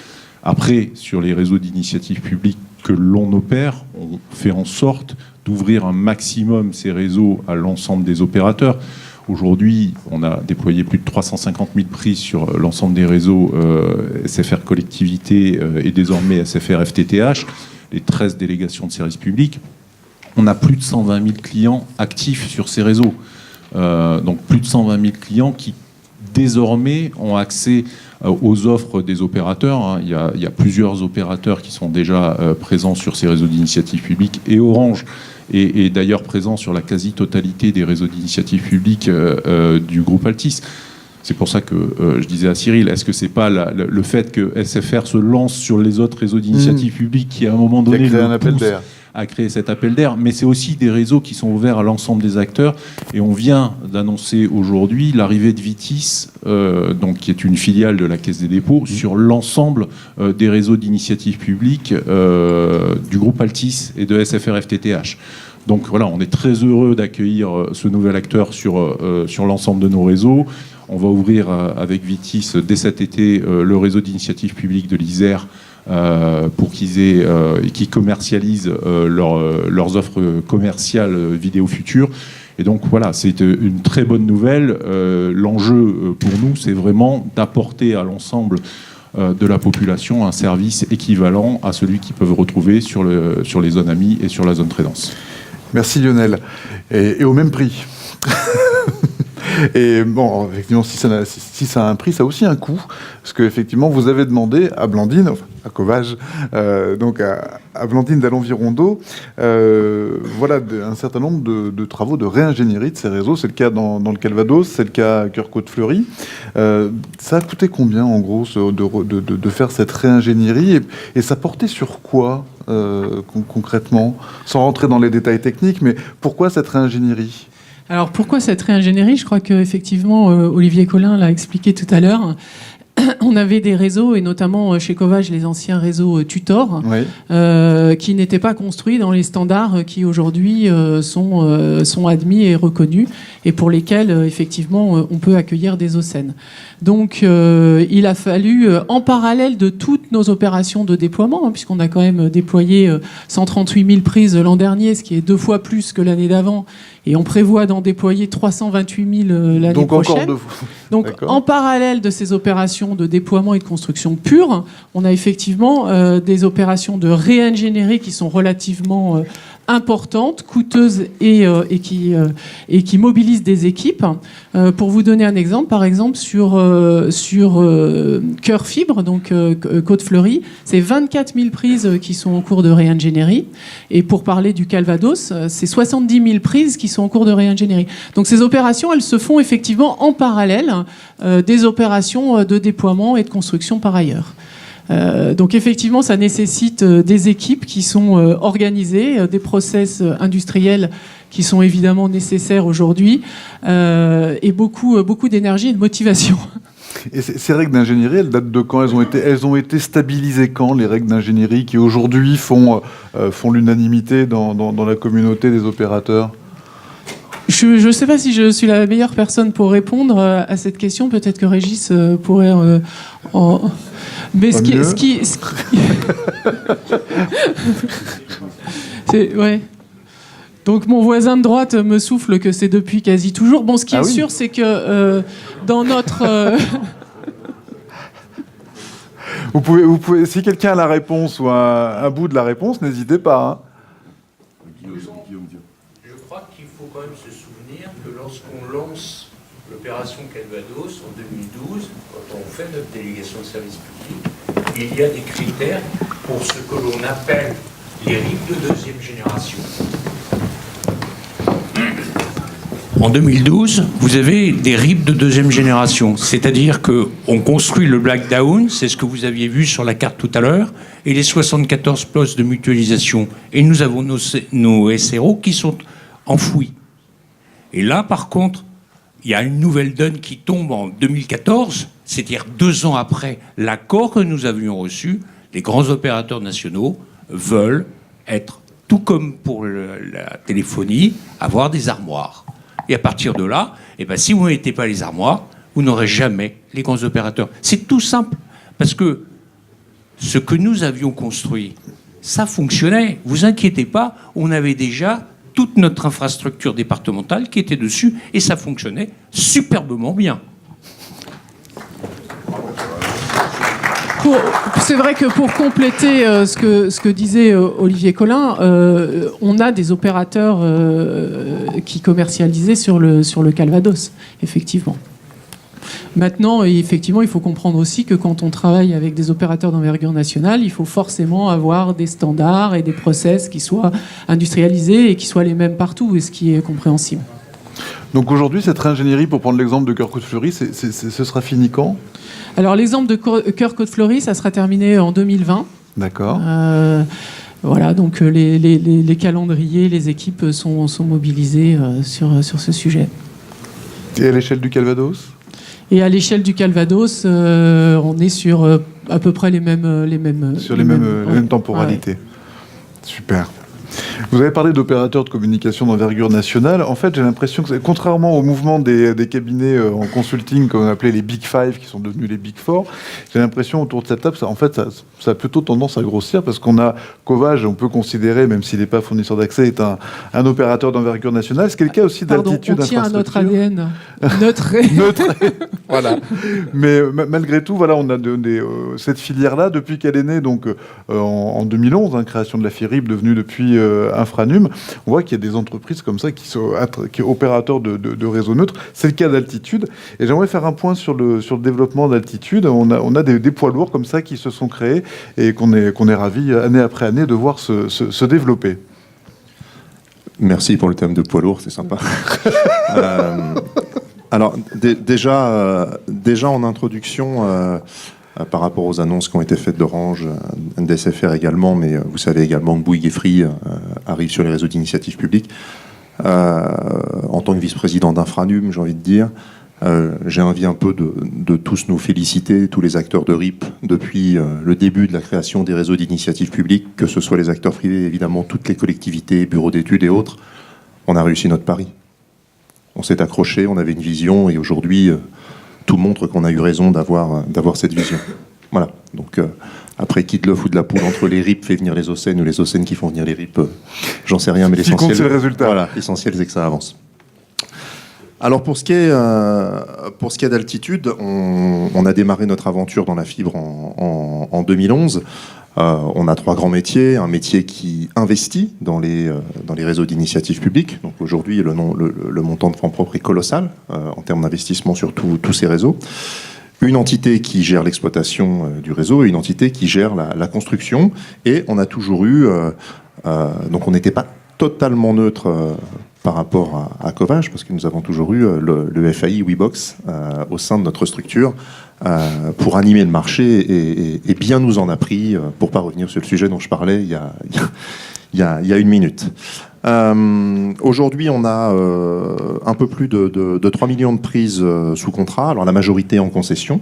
Après, sur les réseaux d'initiative publique que l'on opère, on fait en sorte d'ouvrir un maximum ces réseaux à l'ensemble des opérateurs. Aujourd'hui, on a déployé plus de 350 000 prises sur l'ensemble des réseaux SFR Collectivité et désormais SFR FTTH, les 13 délégations de services publics. On a plus de 120 000 clients actifs sur ces réseaux. Donc plus de 120 000 clients qui désormais ont accès aux offres des opérateurs. Il y a plusieurs opérateurs qui sont déjà présents sur ces réseaux d'initiative publique, et Orange est d'ailleurs présent sur la quasi-totalité des réseaux d'initiative publique du groupe Altice. C'est pour ça que je disais à Cyril, est-ce que c'est pas le fait que SFR se lance sur les autres réseaux d'initiative publique qui, à un moment donné, à créer cet appel d'air, mais c'est aussi des réseaux qui sont ouverts à l'ensemble des acteurs. Et on vient d'annoncer aujourd'hui l'arrivée de Vitis, donc qui est une filiale de la Caisse des dépôts, sur l'ensemble des réseaux d'initiative publique du groupe Altice et de SFR FTTH. Donc voilà, on est très heureux d'accueillir ce nouvel acteur sur l'ensemble de nos réseaux. On va ouvrir avec Vitis dès cet été le réseau d'initiative publique de l'Isère, pour qu'ils commercialisent leurs offres commerciales vidéo futures. Et donc voilà, c'est une très bonne nouvelle. L'enjeu pour nous, c'est vraiment d'apporter à l'ensemble de la population un service équivalent à celui qu'ils peuvent retrouver sur les zones AMI et sur la zone très dense. Merci Lionel. Et au même prix. Et bon, effectivement, si ça a un prix, ça a aussi un coût, parce qu'effectivement, vous avez demandé à Blandine, enfin à Covage, donc à Blandine d'Allons-Virondeau, voilà un certain nombre de travaux de réingénierie de ces réseaux. C'est le cas dans le Calvados, c'est le cas à Cœur-Côte-Fleury. Ça a coûté combien, en gros, de faire cette réingénierie, et ça portait sur quoi concrètement, sans rentrer dans les détails techniques, mais pourquoi cette réingénierie ? Alors pourquoi cette réingénierie ? Je crois qu'effectivement, Olivier Collin l'a expliqué tout à l'heure. On avait des réseaux, et notamment chez Covage, les anciens réseaux Tutor, oui, qui n'étaient pas construits dans les standards qui aujourd'hui sont admis et reconnus, et pour lesquels, effectivement, on peut accueillir des OSEN. Donc, il a fallu, en parallèle de toutes nos opérations de déploiement, puisqu'on a quand même déployé 138 000 prises l'an dernier, ce qui est 2 fois plus que l'année d'avant, et on prévoit d'en déployer 328 000 l'année prochaine. Encore 2 fois. Donc, en parallèle de ces opérations de déploiement et de construction pure, on a effectivement des opérations de réingénierie qui sont relativement importantes, coûteuses et qui mobilisent des équipes. Pour vous donner un exemple, par exemple sur Cœur Fibre, donc Côte-Fleury, c'est 24 000 prises qui sont en cours de réingénierie. Et pour parler du Calvados, c'est 70 000 prises qui sont en cours de réingénierie. Donc ces opérations, elles se font effectivement en parallèle des opérations de déploiement et de construction par ailleurs. Donc effectivement, ça nécessite des équipes qui sont organisées, des process industriels qui sont évidemment nécessaires aujourd'hui, et beaucoup d'énergie et de motivation. Et ces règles d'ingénierie, elles datent de quand ? Elles ont été stabilisées quand, les règles d'ingénierie qui aujourd'hui font l'unanimité dans la communauté des opérateurs ? Je ne sais pas si je suis la meilleure personne pour répondre à cette question. Peut-être que Régis pourrait Mais Ouais. Donc mon voisin de droite me souffle que c'est depuis quasi toujours. Bon, ce qui est sûr, c'est que dans notre... Vous pouvez, si quelqu'un a la réponse ou un bout de la réponse, n'hésitez pas. Je crois qu'il faut quand même se souvenir que lorsqu'on lance l'opération Calvados en 2012, quand on fait notre délégation de service public, il y a des critères pour ce que l'on appelle les RIP de deuxième génération. En 2012, vous avez des RIP de deuxième génération, c'est-à-dire qu'on construit le Black Down, c'est ce que vous aviez vu sur la carte tout à l'heure, et les 74 postes de mutualisation. Et nous avons nos SRO qui sont enfouis. Et là, par contre, il y a une nouvelle donne qui tombe en 2014, c'est-à-dire 2 ans après l'accord que nous avions reçu. Les grands opérateurs nationaux veulent être, tout comme pour la téléphonie, avoir des armoires. Et à partir de là, si vous ne mettez pas les armoires, vous n'aurez jamais les grands opérateurs. C'est tout simple. Parce que ce que nous avions construit, ça fonctionnait. Vous inquiétez pas, on avait déjà toute notre infrastructure départementale qui était dessus et ça fonctionnait superbement bien. C'est vrai que pour compléter ce que disait Olivier Collin, on a des opérateurs qui commercialisaient sur le Calvados, effectivement. Maintenant, effectivement, il faut comprendre aussi que quand on travaille avec des opérateurs d'envergure nationale, il faut forcément avoir des standards et des process qui soient industrialisés et qui soient les mêmes partout, et ce qui est compréhensible. Donc aujourd'hui, cette ingénierie, pour prendre l'exemple de Cœur-Côte-Fleury, ce sera fini quand ? Alors l'exemple de Cœur-Côte-Fleury, ça sera terminé en 2020. D'accord. Voilà, donc les calendriers, les équipes sont mobilisées sur ce sujet. Et à l'échelle du Calvados ? Et à l'échelle du Calvados, on est sur à peu près les mêmes temporalités. Ouais. Super. Vous avez parlé d'opérateurs de communication d'envergure nationale. En fait, j'ai l'impression que, contrairement au mouvement des cabinets en consulting qu'on appelait les Big Five, qui sont devenus les Big Four, j'ai l'impression autour de cette table, ça a plutôt tendance à grossir, parce qu'on a Covage, on peut considérer, même s'il n'est pas fournisseur d'accès, est un opérateur d'envergure nationale. Ce qui est le cas aussi d'Altitude Infrastructure. On tient à notre ADN. Neutre. Voilà. Mais malgré tout, voilà, on a cette filière-là, depuis qu'elle est née, donc en 2011, création de la FIRIP, devenue depuis Infranum, on voit qu'il y a des entreprises comme ça qui sont opérateurs de réseaux neutres. C'est le cas d'Altitude. Et j'aimerais faire un point sur le développement d'Altitude. On a des poids lourds comme ça qui se sont créés et qu'on est ravis, année après année, de voir se développer. Merci pour le thème de poids lourd, c'est sympa. Alors, déjà en introduction, par rapport aux annonces qui ont été faites d'Orange, d'SFR également, mais vous savez également que Bouygues et Free arrivent sur les réseaux d'initiative publique. En tant que vice-président d'Infranum, j'ai envie de dire, j'ai envie un peu de tous nous féliciter, tous les acteurs de RIP, depuis le début de la création des réseaux d'initiative publique, que ce soit les acteurs privés, évidemment, toutes les collectivités, bureaux d'études et autres. On a réussi notre pari. On s'est accroché, on avait une vision, et aujourd'hui, tout montre qu'on a eu raison d'avoir cette vision. Voilà. Donc, après, qui de l'œuf ou de la poule, entre les RIP fait venir les OCN ou les OCN qui font venir les RIP, j'en sais rien, mais l'essentiel, c'est le résultat. Voilà, l'essentiel, c'est que ça avance. Alors, pour ce qui est d'Altitude, on a démarré notre aventure dans la fibre en 2011. On a 3 grands métiers. Un métier qui investit dans les réseaux d'initiative publique. Donc aujourd'hui, le montant de fonds propres est colossal en termes d'investissement sur tous ces réseaux. Une entité qui gère l'exploitation du réseau et une entité qui gère la construction. Et on a toujours eu... donc on n'était pas totalement neutre par rapport à Covage, parce que nous avons toujours eu le FAI WeBox au sein de notre structure pour animer le marché et bien nous en a pris, pour ne pas revenir sur le sujet dont je parlais il y a 1 minute. Aujourd'hui, on a un peu plus de 3 millions de prises sous contrat, alors la majorité en concession,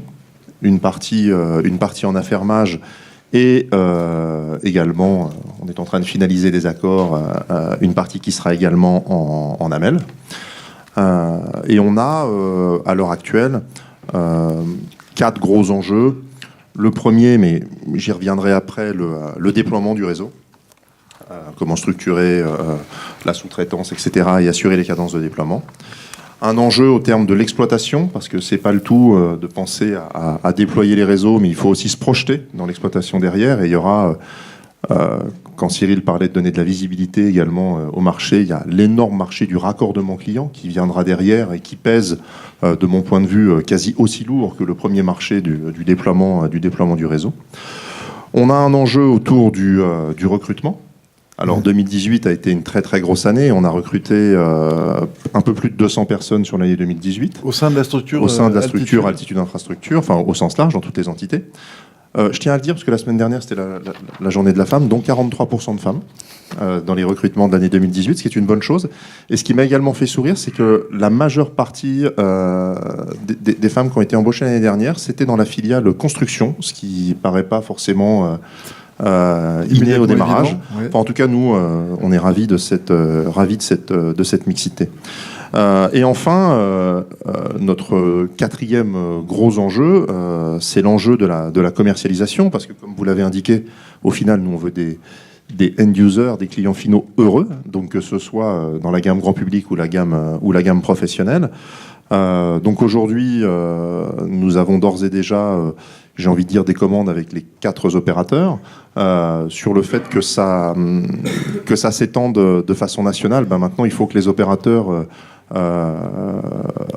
une partie en affermage, et également, on est en train de finaliser des accords, une partie qui sera également en AMEL. Et on a, à l'heure actuelle, 4 gros enjeux. Le premier, mais j'y reviendrai après, le déploiement du réseau. comment structurer la sous-traitance, etc., et assurer les cadences de déploiement. Un enjeu au terme de l'exploitation, parce que c'est pas le tout de penser à déployer les réseaux, mais il faut aussi se projeter dans l'exploitation derrière, et il y aura... quand Cyril parlait de donner de la visibilité également au marché, il y a l'énorme marché du raccordement client qui viendra derrière et qui pèse, de mon point de vue, quasi aussi lourd que le premier marché du déploiement du réseau. On a un enjeu autour du recrutement. Alors 2018 a été une très très grosse année. On a recruté un peu plus de 200 personnes sur l'année 2018. Au sein de la structure Altitude Infrastructure, enfin au sens large, dans toutes les entités. Je tiens à le dire parce que la semaine dernière, c'était la journée de la femme, donc 43% de femmes dans les recrutements de l'année 2018, ce qui est une bonne chose. Et ce qui m'a également fait sourire, c'est que la majeure partie des femmes qui ont été embauchées l'année dernière, c'était dans la filiale construction, ce qui paraît pas forcément inné au démarrage. Ouais. Enfin, en tout cas, nous, on est ravis de cette mixité. Et enfin, notre quatrième gros enjeu, c'est l'enjeu de la commercialisation, parce que comme vous l'avez indiqué, au final, nous, on veut des end-users, des clients finaux heureux, donc que ce soit dans la gamme grand public ou la gamme professionnelle. Donc aujourd'hui, nous avons d'ores et déjà, j'ai envie de dire, des commandes avec les 4 opérateurs. Sur le fait que ça s'étende de façon nationale, maintenant, il faut que les opérateurs...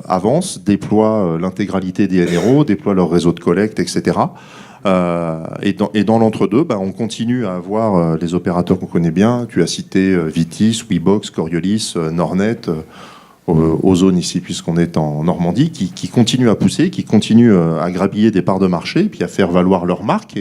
avancent, déploient l'intégralité des NRO, déploient leur réseau de collecte, etc. Et dans l'entre-deux, on continue à avoir les opérateurs qu'on connaît bien. Tu as cité Vitis, Webox, Coriolis, Nornet, Ozone ici, puisqu'on est en Normandie, qui continuent à pousser, qui continuent à grappiller des parts de marché, puis à faire valoir leur marque.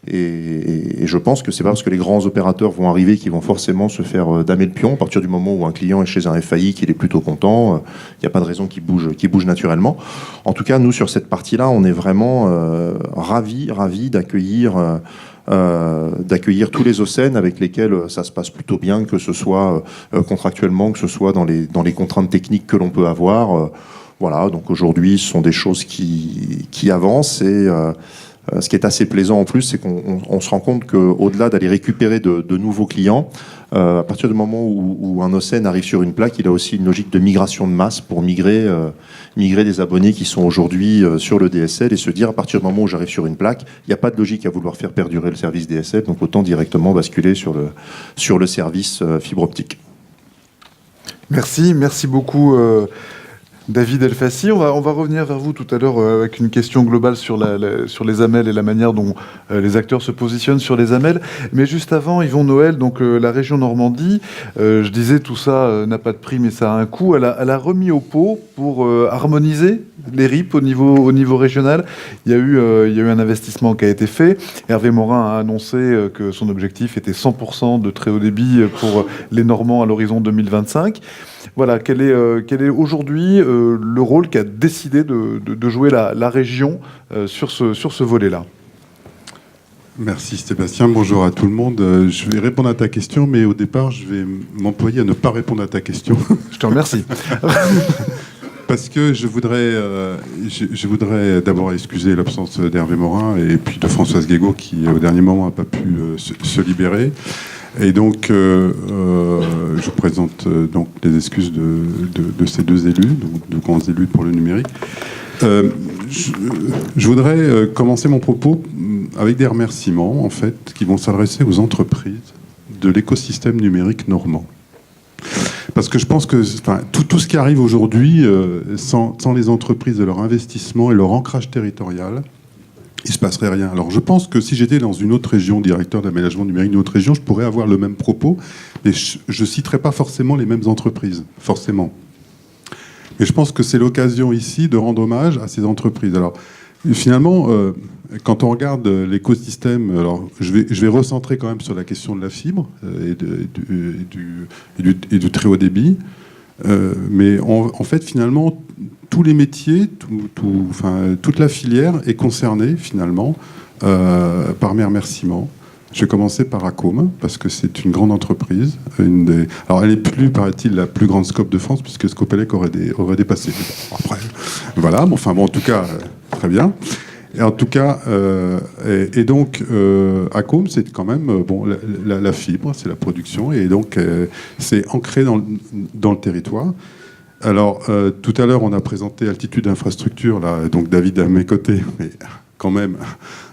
Et je pense que c'est pas parce que les grands opérateurs vont arriver qu'ils vont forcément se faire damer le pion. À partir du moment où un client est chez un FAI, qu'il est plutôt content, il n'y a pas de raison qu'il bouge naturellement. En tout cas, nous, sur cette partie-là, on est vraiment ravis d'accueillir tous les OCN avec lesquels ça se passe plutôt bien, que ce soit contractuellement, que ce soit dans les contraintes techniques que l'on peut avoir. Voilà, donc aujourd'hui, ce sont des choses qui avancent et... ce qui est assez plaisant en plus, c'est qu'on se rend compte qu'au-delà d'aller récupérer de nouveaux clients, à partir du moment où un OCN arrive sur une plaque, il a aussi une logique de migration de masse pour migrer des abonnés qui sont aujourd'hui sur le DSL et se dire, à partir du moment où j'arrive sur une plaque, il n'y a pas de logique à vouloir faire perdurer le service DSL, donc autant directement basculer sur le service fibre optique. Merci beaucoup. David Elfassi, on va revenir vers vous tout à l'heure avec une question globale sur les AMEL et la manière dont les acteurs se positionnent sur les AMEL. Mais juste avant, Yvon Noël, donc la région Normandie, je disais tout ça n'a pas de prix mais ça a un coût. Elle a remis au pot pour harmoniser les RIP au niveau régional. Il y a eu un investissement qui a été fait. Hervé Morin a annoncé que son objectif était 100% de très haut débit pour les Normands à l'horizon 2025. Voilà, quel est aujourd'hui le rôle qu'a décidé de jouer la région sur ce volet-là? Merci Sébastien, bonjour à tout le monde. Je vais répondre à ta question, mais au départ, je vais m'employer à ne pas répondre à ta question. Je te remercie. Parce que je voudrais d'abord excuser l'absence d'Hervé Morin et puis de Françoise Guégaud qui, au dernier moment, n'a pas pu se libérer. Et donc, je présente donc les excuses de ces deux élus, donc de grands élus pour le numérique. Je voudrais commencer mon propos avec des remerciements, en fait, qui vont s'adresser aux entreprises de l'écosystème numérique normand. Parce que je pense que tout ce qui arrive aujourd'hui, sans les entreprises et leur investissement et leur ancrage territorial, il ne se passerait rien. Alors je pense que si j'étais dans une autre région, directeur d'aménagement numérique d'une autre région, je pourrais avoir le même propos, mais je ne citerai pas forcément les mêmes entreprises, forcément. Mais je pense que c'est l'occasion ici de rendre hommage à ces entreprises. Alors finalement, quand on regarde l'écosystème, alors je vais recentrer quand même sur la question de la fibre et du très haut débit, mais en fait finalement tous les métiers, toute la filière est concernée finalement par mes remerciements. Je vais commencer par Acom, parce que c'est une grande entreprise. Alors elle n'est plus, paraît-il, la plus grande scope de France, puisque Scopelec aurait dépassé. Après, voilà, en tout cas, très bien. Et en tout cas, donc, Accom, c'est quand même la fibre, c'est la production, et donc c'est ancré dans le territoire. Alors, tout à l'heure, on a présenté Altitude Infrastructure, là, donc David à mes côtés, mais quand même,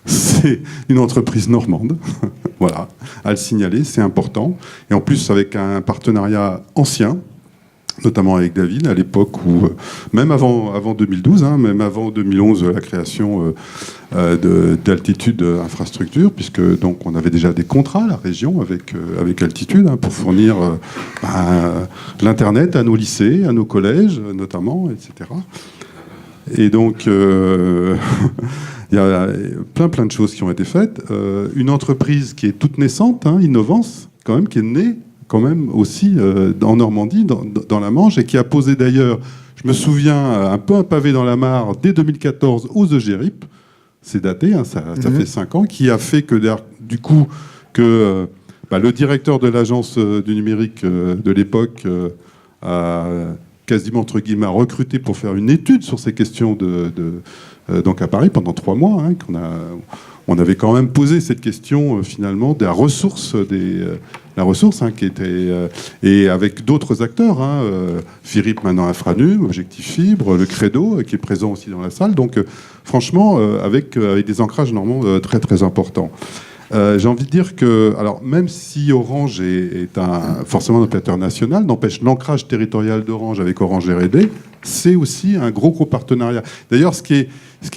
c'est une entreprise normande, voilà, à le signaler, c'est important. Et en plus, avec un partenariat ancien, notamment avec David, à l'époque où, même avant 2012, même avant 2011, la création d'Altitude Infrastructure, puisque donc on avait déjà des contrats, la région, avec Altitude, pour fournir l'Internet à nos lycées, à nos collèges, notamment, etc. Et donc, il y a plein de choses qui ont été faites. Une entreprise qui est toute naissante, Innovance, quand même, qui est née quand même aussi en Normandie, dans la Manche, et qui a posé d'ailleurs, je me souviens, un peu un pavé dans la mare dès 2014 aux EGRIP, c'est daté, ça fait 5 ans, qui a fait que du coup que le directeur de l'agence du numérique de l'époque a quasiment entre guillemets recruté pour faire une étude sur ces questions donc à Paris pendant 3 mois, on avait quand même posé cette question finalement de la ressource qui était et avec d'autres acteurs, FIRIP maintenant Infranum, Objectif Fibre, le Credo qui est présent aussi dans la salle. Donc franchement avec des ancrages normands très très importants. J'ai envie de dire que, alors même si Orange est forcément un opérateur national, n'empêche l'ancrage territorial d'Orange avec Orange R&D, c'est aussi un gros partenariat. D'ailleurs, ce qui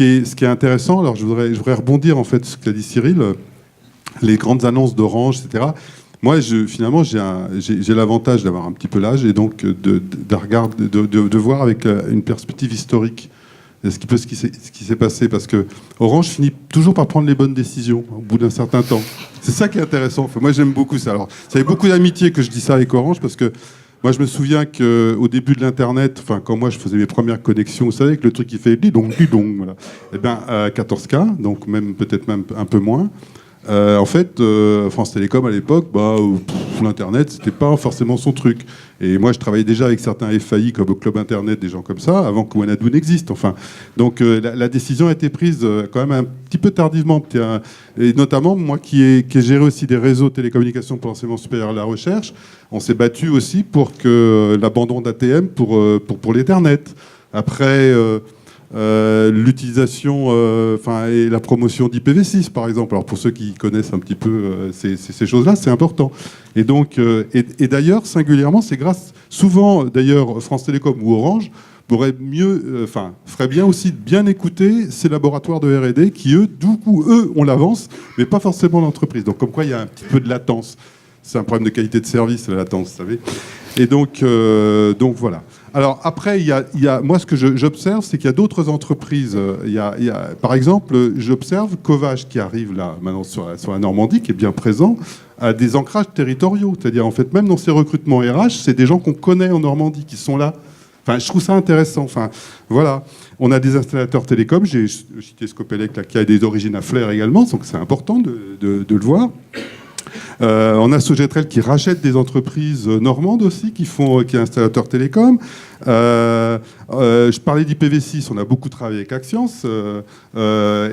est intéressant, alors je voudrais rebondir en fait sur ce qu'a dit Cyril, les grandes annonces d'Orange, etc. Moi, finalement, j'ai l'avantage d'avoir un petit peu l'âge et donc de voir avec une perspective historique ce qui s'est passé, parce que Orange finit toujours par prendre les bonnes décisions au bout d'un certain temps. C'est ça qui est intéressant. Enfin, moi, j'aime beaucoup ça. Alors, ça fait beaucoup d'amitié que je dis ça avec Orange, parce que moi, je me souviens qu'au début de l'Internet, quand moi, je faisais mes premières connexions, vous savez, que le truc qui fait bidong, voilà. Eh bien, à 14K, donc peut-être même un peu moins, en fait, France Télécom à l'époque, l'Internet, c'était pas forcément son truc. Et moi, je travaillais déjà avec certains FAI comme au Club Internet, des gens comme ça, avant que Wanadoo n'existe. Enfin, donc la décision a été prise quand même un petit peu tardivement. Et notamment, moi qui ai géré aussi des réseaux de télécommunications pour l'enseignement supérieur à la recherche, on s'est battu aussi pour que l'abandon d'ATM pour l'Ethernet. Après... l'utilisation et la promotion d'IPv6 par exemple. Alors pour ceux qui connaissent un petit peu ces choses-là, c'est important. Et donc et d'ailleurs singulièrement, c'est grâce souvent d'ailleurs France Télécom ou Orange ferait bien aussi de bien écouter ces laboratoires de R&D qui eux ont l'avance, mais pas forcément l'entreprise. Donc comme quoi il y a un petit peu de latence. C'est un problème de qualité de service, la latence, vous savez. Et donc voilà. Alors après, moi, ce que j'observe, c'est qu'il y a d'autres entreprises. Par exemple, j'observe Covage qui arrive là, maintenant sur la Normandie, qui est bien présent, à des ancrages territoriaux. C'est-à-dire, en fait, même dans ces recrutements RH, c'est des gens qu'on connaît en Normandie qui sont là. Enfin, je trouve ça intéressant. Enfin, voilà. On a des installateurs télécoms. J'ai cité Scopelec, là, qui a des origines à Flers également, donc c'est important de le voir. On a Sogetrel qui rachète des entreprises normandes aussi, qui est installateur télécom. Je parlais d'IPv6, on a beaucoup travaillé avec Axians.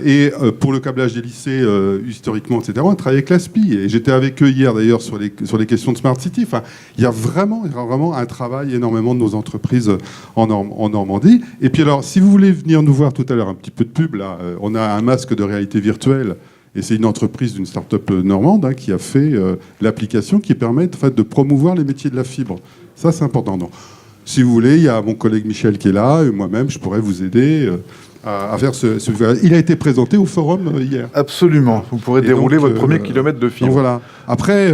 Et pour le câblage des lycées, historiquement, etc., on a travaillé avec l'ASPI. Et j'étais avec eux hier, d'ailleurs, sur les questions de Smart City. Enfin, il y a vraiment un travail énormément de nos entreprises en Normandie. Et puis alors, si vous voulez venir nous voir tout à l'heure, un petit peu de pub, là, on a un masque de réalité virtuelle. Et c'est une entreprise d'une start-up normande qui a fait l'application qui permet de promouvoir les métiers de la fibre. Ça, c'est important. Donc, si vous voulez, il y a mon collègue Michel qui est là, et moi-même, je pourrais vous aider à faire Il a été présenté au forum hier. Absolument. Vous pourrez dérouler votre premier kilomètre de fibre. Donc voilà. Après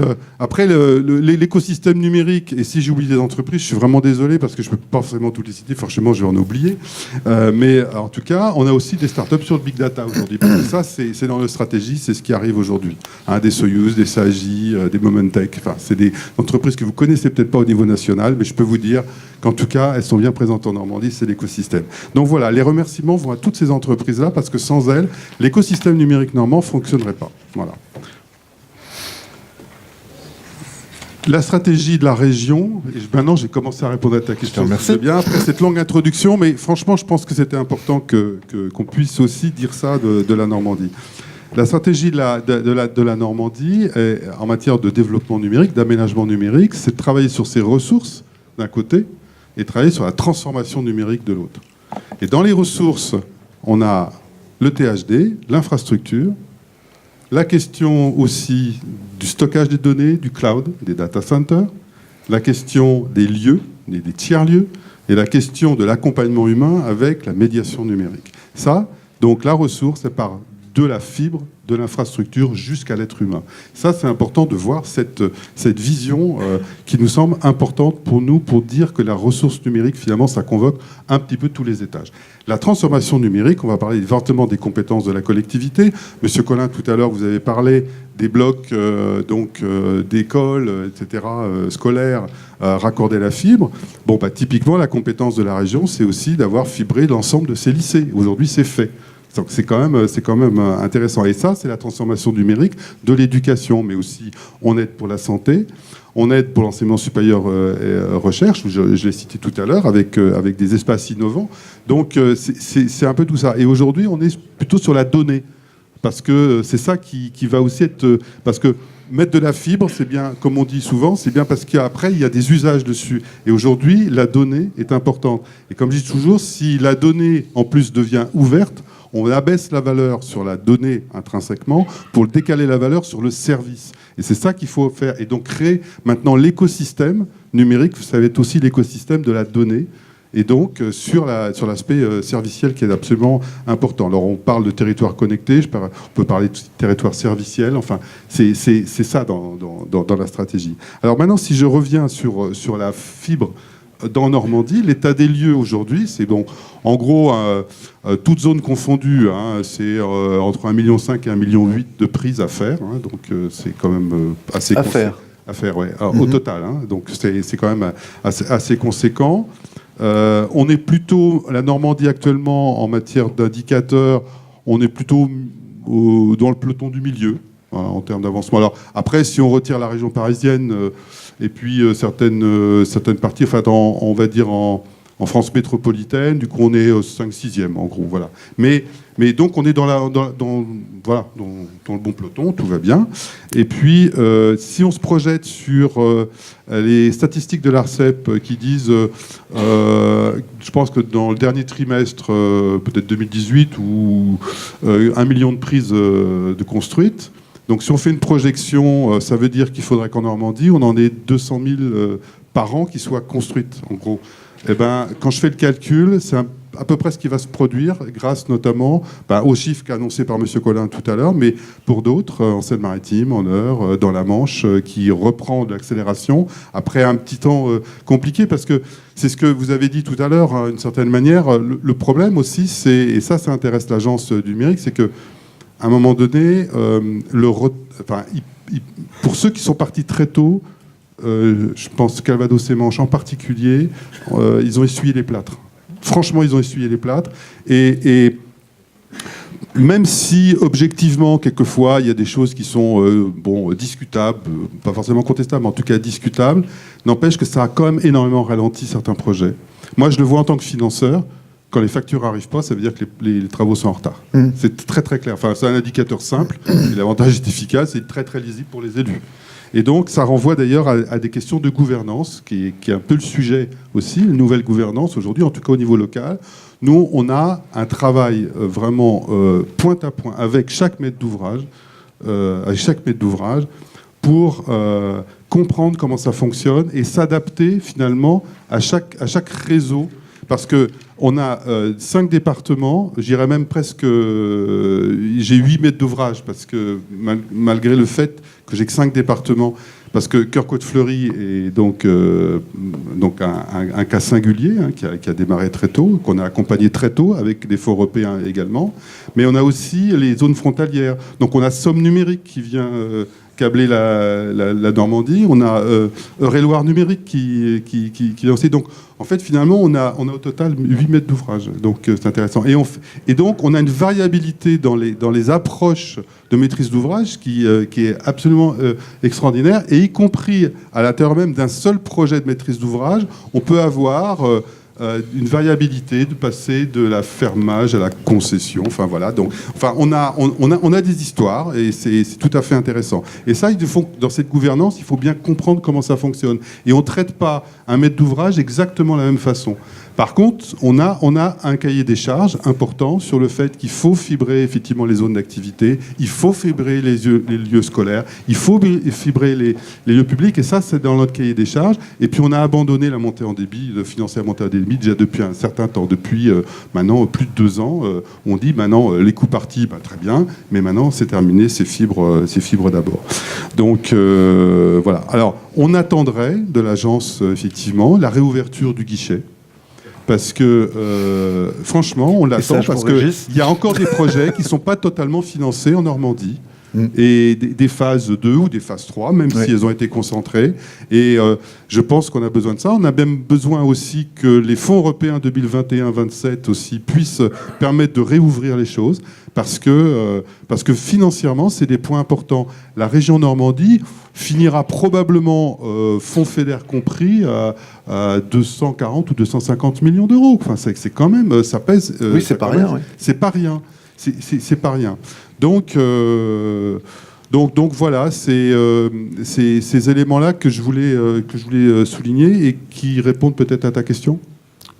l'écosystème numérique, et si j'oublie des entreprises, je suis vraiment désolé parce que je ne peux pas forcément toutes les citer, forcément je vais en oublier. Mais en tout cas, on a aussi des startups sur le big data aujourd'hui. Parce que ça, c'est dans notre stratégie, c'est ce qui arrive aujourd'hui. Des Soyuz, des Sagi, des Momentech. Enfin, c'est des entreprises que vous connaissez peut-être pas au niveau national, mais je peux vous dire qu'en tout cas, elles sont bien présentes en Normandie, c'est l'écosystème. Donc voilà, les remerciements vont à toutes ces entreprises-là parce que sans elles, l'écosystème numérique normand ne fonctionnerait pas. Voilà. La stratégie de la région, et maintenant j'ai commencé à répondre à ta question. Merci. Bien après cette longue introduction, mais franchement, je pense que c'était important qu'on puisse aussi dire ça de la Normandie. La stratégie de la Normandie, en matière de développement numérique, d'aménagement numérique, c'est de travailler sur ses ressources d'un côté et travailler sur la transformation numérique de l'autre. Et dans les ressources, on a le THD, l'infrastructure, la question aussi du stockage des données, du cloud, des data centers, la question des lieux, des tiers-lieux, et la question de l'accompagnement humain avec la médiation numérique. Ça, donc la ressource, c'est par de la fibre, de l'infrastructure jusqu'à l'être humain. Ça, c'est important de voir cette vision qui nous semble importante pour nous, pour dire que la ressource numérique, finalement, ça convoque un petit peu tous les étages. La transformation numérique, on va parler fortement des compétences de la collectivité. Monsieur Collin, tout à l'heure, vous avez parlé des blocs d'écoles, etc., scolaires, raccorder la fibre. Bon, bah, typiquement, la compétence de la région, c'est aussi d'avoir fibré l'ensemble de ses lycées. Aujourd'hui, c'est fait. Donc c'est quand même intéressant. Et ça, c'est la transformation numérique de l'éducation, mais aussi on aide pour la santé, on aide pour l'enseignement supérieur et recherche, je l'ai cité tout à l'heure, avec des espaces innovants. Donc c'est un peu tout ça. Et aujourd'hui, on est plutôt sur la donnée, parce que c'est ça qui va aussi être... Parce que mettre de la fibre, c'est bien, comme on dit souvent, c'est bien parce qu'après, il y a des usages dessus. Et aujourd'hui, la donnée est importante. Et comme je dis toujours, si la donnée, en plus, devient ouverte, on abaisse la valeur sur la donnée intrinsèquement pour décaler la valeur sur le service. Et c'est ça qu'il faut faire. Et donc créer maintenant l'écosystème numérique, ça va être aussi l'écosystème de la donnée. Et donc sur l'aspect serviciel qui est absolument important. Alors on parle de territoire connecté, on peut parler de territoire serviciel, enfin c'est ça dans la stratégie. Alors maintenant si je reviens sur la fibre dans Normandie, l'état des lieux aujourd'hui, c'est bon, en gros, toutes zones confondues, hein, c'est entre 1,5 million et 1,8 million de prises à faire, hein, donc c'est quand même assez... À faire, ouais, au total, hein, donc c'est quand même assez conséquent. On est plutôt, la Normandie actuellement, en matière d'indicateurs, on est plutôt dans le peloton du milieu, hein, en termes d'avancement. Alors après, si on retire la région parisienne... et puis certaines parties, enfin, on va dire en France métropolitaine, du coup on est au 5-6e en gros, voilà. Mais donc on est dans le bon peloton, tout va bien. Et puis si on se projette sur les statistiques de l'ARCEP qui disent, je pense que dans le dernier trimestre, peut-être 2018, ou 1 million de prises de construites. Donc si on fait une projection, ça veut dire qu'il faudrait qu'en Normandie, on en ait 200 000 par an qui soient construites, en gros. Et ben, quand je fais le calcul, c'est à peu près ce qui va se produire, grâce notamment aux chiffres qu'a annoncé par M. Collin tout à l'heure, mais pour d'autres, en Seine-Maritime, en Eure, dans la Manche, qui reprend de l'accélération, après un petit temps compliqué, parce que c'est ce que vous avez dit tout à l'heure, hein, d'une certaine manière. Le problème aussi, et ça intéresse l'agence du numérique, c'est que à un moment donné, pour ceux qui sont partis très tôt, je pense Calvados et Manche en particulier, ils ont essuyé les plâtres. Franchement, ils ont essuyé les plâtres. Et même si, objectivement, quelquefois, il y a des choses qui sont discutables, pas forcément contestables, mais en tout cas discutables, n'empêche que ça a quand même énormément ralenti certains projets. Moi, je le vois en tant que financeur. Quand les factures n'arrivent pas, ça veut dire que les travaux sont en retard. C'est très très clair. Enfin, c'est un indicateur simple, et l'avantage est efficace et très très lisible pour les élus. Et donc, ça renvoie d'ailleurs à des questions de gouvernance, qui est un peu le sujet aussi, une nouvelle gouvernance aujourd'hui, en tout cas au niveau local. Nous, on a un travail vraiment point à point avec chaque maître d'ouvrage, pour comprendre comment ça fonctionne et s'adapter finalement à chaque réseau. Parce qu'on a 5 départements, j'irais même presque... j'ai 8 mètres d'ouvrage, parce que malgré le fait que j'ai que 5 départements, parce que Cœur-Côte-Fleury est donc un cas singulier, hein, qui a démarré très tôt, qu'on a accompagné très tôt, avec des fonds européens également. Mais on a aussi les zones frontalières. Donc on a Somme Numérique qui vient câbler la Normandie. On a Eure-et-Loire numérique qui est lancé. Donc, en fait, finalement, on a au total 8 mètres d'ouvrage. Donc, c'est intéressant. Et donc, on a une variabilité dans les approches de maîtrise d'ouvrage qui est absolument extraordinaire. Et y compris à l'intérieur même d'un seul projet de maîtrise d'ouvrage, on peut avoir une variabilité de passer de la fermage à la concession. Enfin voilà. Donc, on a des histoires et c'est tout à fait intéressant. Et ça, dans cette gouvernance, il faut bien comprendre comment ça fonctionne. Et on traite pas un maître d'ouvrage exactement de la même façon. Par contre, on a un cahier des charges important sur le fait qu'il faut fibrer effectivement les zones d'activité, il faut fibrer les lieux scolaires, il faut fibrer les lieux publics, et ça, c'est dans notre cahier des charges. Et puis, on a abandonné la montée en débit, de financer la montée en débit déjà depuis un certain temps, depuis maintenant plus de 2 ans. On dit maintenant, les coups partis, très bien, mais maintenant, c'est terminé, c'est fibres d'abord. Donc, voilà. Alors, on attendrait de l'agence, effectivement, la réouverture du guichet. Parce que, franchement, on l'attend parce qu'il y a encore des projets qui ne sont pas totalement financés en Normandie. Et des phases 2 ou des phases 3, même si elles ont été concentrées. Et je pense qu'on a besoin de ça. On a même besoin aussi que les fonds européens 2021-27 aussi puissent permettre de réouvrir les choses. Parce que financièrement, c'est des points importants. La région Normandie finira probablement, fonds FEDER compris, à 240 ou 250 millions d'euros. Enfin, c'est quand même, ça pèse. Oui, c'est pas rien. C'est pas rien. C'est pas rien. Donc voilà, c'est ces éléments-là que je voulais souligner et qui répondent peut-être à ta question.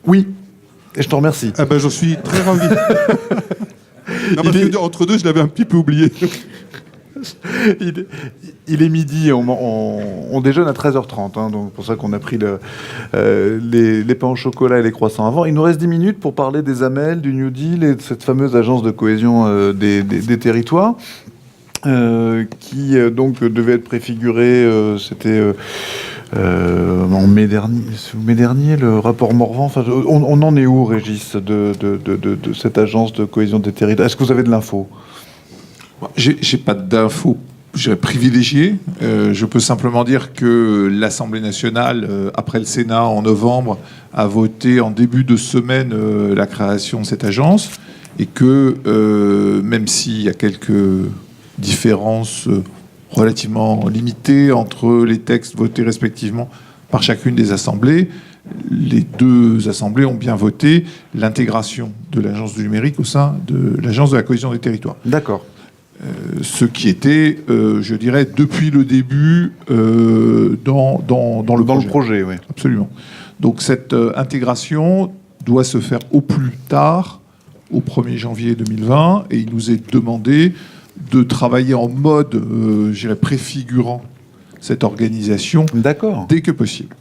Oui, et je te remercie. Ah ben, j'en suis très ravi. Non, parce que entre deux, je l'avais un petit peu oublié. Il est midi, on déjeune à 13h30, hein, donc c'est pour ça qu'on a pris les pains au chocolat et les croissants avant. Il nous reste 10 minutes pour parler des AMEL, du New Deal et de cette fameuse agence de cohésion des territoires qui donc devait être préfigurée, c'était en mai dernier, le rapport Morvan. Enfin, on en est où, Régis, de cette agence de cohésion des territoires? Est-ce que vous avez de l'info? J'ai pas d'infos privilégiées. Je peux simplement dire que l'Assemblée nationale, après le Sénat en novembre, a voté en début de semaine la création de cette agence et que même s'il y a quelques différences relativement limitées entre les textes votés respectivement par chacune des assemblées, les 2 assemblées ont bien voté l'intégration de l'agence du numérique au sein de l'agence de la cohésion des territoires. D'accord. Ce qui était, je dirais, depuis le début dans le projet. Oui. Absolument. Donc cette intégration doit se faire au plus tard, au 1er janvier 2020, et il nous est demandé de travailler en mode, je dirais, préfigurant cette organisation dès que possible.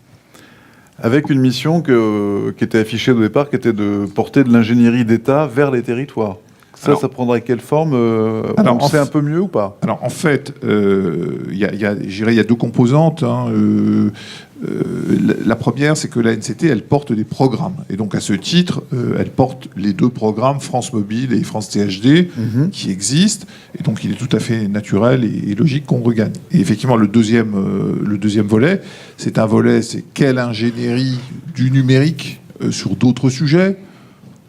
Avec une mission qui était affichée au départ, qui était de porter de l'ingénierie d'État vers les territoires. Ça prendrait quelle forme? On sait un peu mieux ou pas? Alors, en fait, il y a 2 composantes. La première, c'est que la NCT, elle porte des programmes. Et donc, à ce titre, elle porte les 2 programmes, France Mobile et France THD, qui existent. Et donc, il est tout à fait naturel et logique qu'on regagne. Et effectivement, le deuxième volet, c'est un volet, c'est quelle ingénierie du numérique sur d'autres sujets,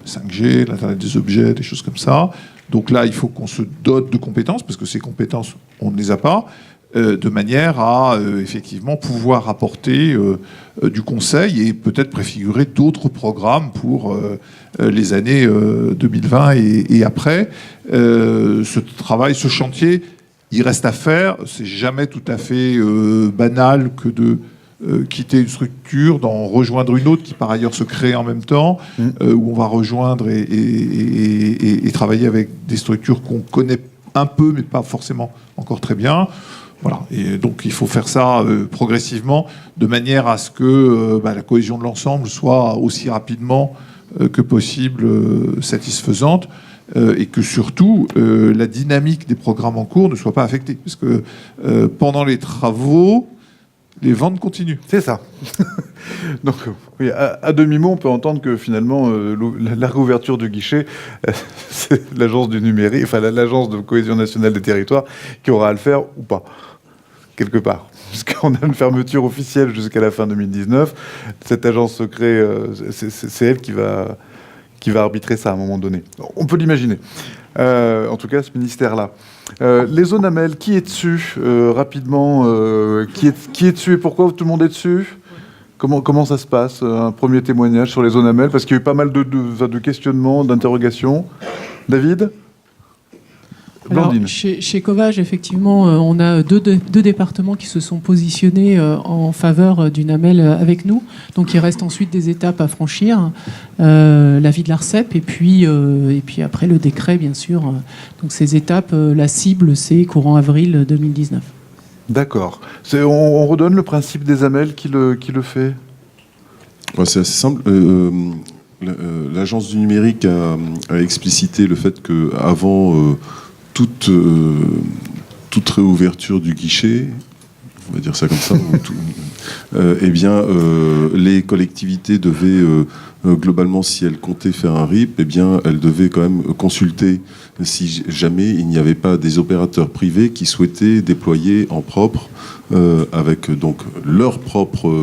5G, l'Internet des objets, des choses comme ça. Donc là, il faut qu'on se dote de compétences, parce que ces compétences, on ne les a pas, de manière à effectivement pouvoir apporter du conseil et peut-être préfigurer d'autres programmes pour les années 2020 et après. Ce travail, ce chantier, il reste à faire. C'est jamais tout à fait banal que de quitter une structure, d'en rejoindre une autre qui par ailleurs se crée en même temps, où on va rejoindre et travailler avec des structures qu'on connaît un peu mais pas forcément encore très bien. Voilà. Et donc il faut faire ça progressivement de manière à ce que la cohésion de l'ensemble soit aussi rapidement que possible satisfaisante et que surtout la dynamique des programmes en cours ne soit pas affectée. Parce que pendant les travaux, les ventes continuent. C'est ça. Donc, oui, à demi-mot, on peut entendre que finalement, la réouverture du guichet, c'est l'agence du numérique, enfin l'agence de cohésion nationale des territoires qui aura à le faire ou pas. quelque part, puisqu'on a une fermeture officielle jusqu'à la fin 2019. Cette agence secret, c'est elle qui va arbitrer ça à un moment donné. On peut l'imaginer. En tout cas, ce ministère-là. Les zones AMEL, qui est dessus rapidement qui est dessus et pourquoi tout le monde est dessus? Comment ça se passe? Un premier témoignage sur les zones AMEL, parce qu'il y a eu pas mal de questionnements, d'interrogations. David? Alors, chez Covage, effectivement, on a deux départements qui se sont positionnés en faveur d'une AMEL avec nous. Donc, il reste ensuite des étapes à franchir, l'avis de l'ARCEP et puis après le décret, bien sûr. Donc, ces étapes, la cible, c'est courant avril 2019. D'accord. On redonne le principe des AMEL qui le fait? C'est assez simple. L'agence du numérique a explicité le fait qu'avant toute réouverture du guichet, on va dire ça comme ça, les collectivités devaient globalement, si elles comptaient faire un RIP, elles devaient quand même consulter si jamais il n'y avait pas des opérateurs privés qui souhaitaient déployer en propre, avec donc leurs propres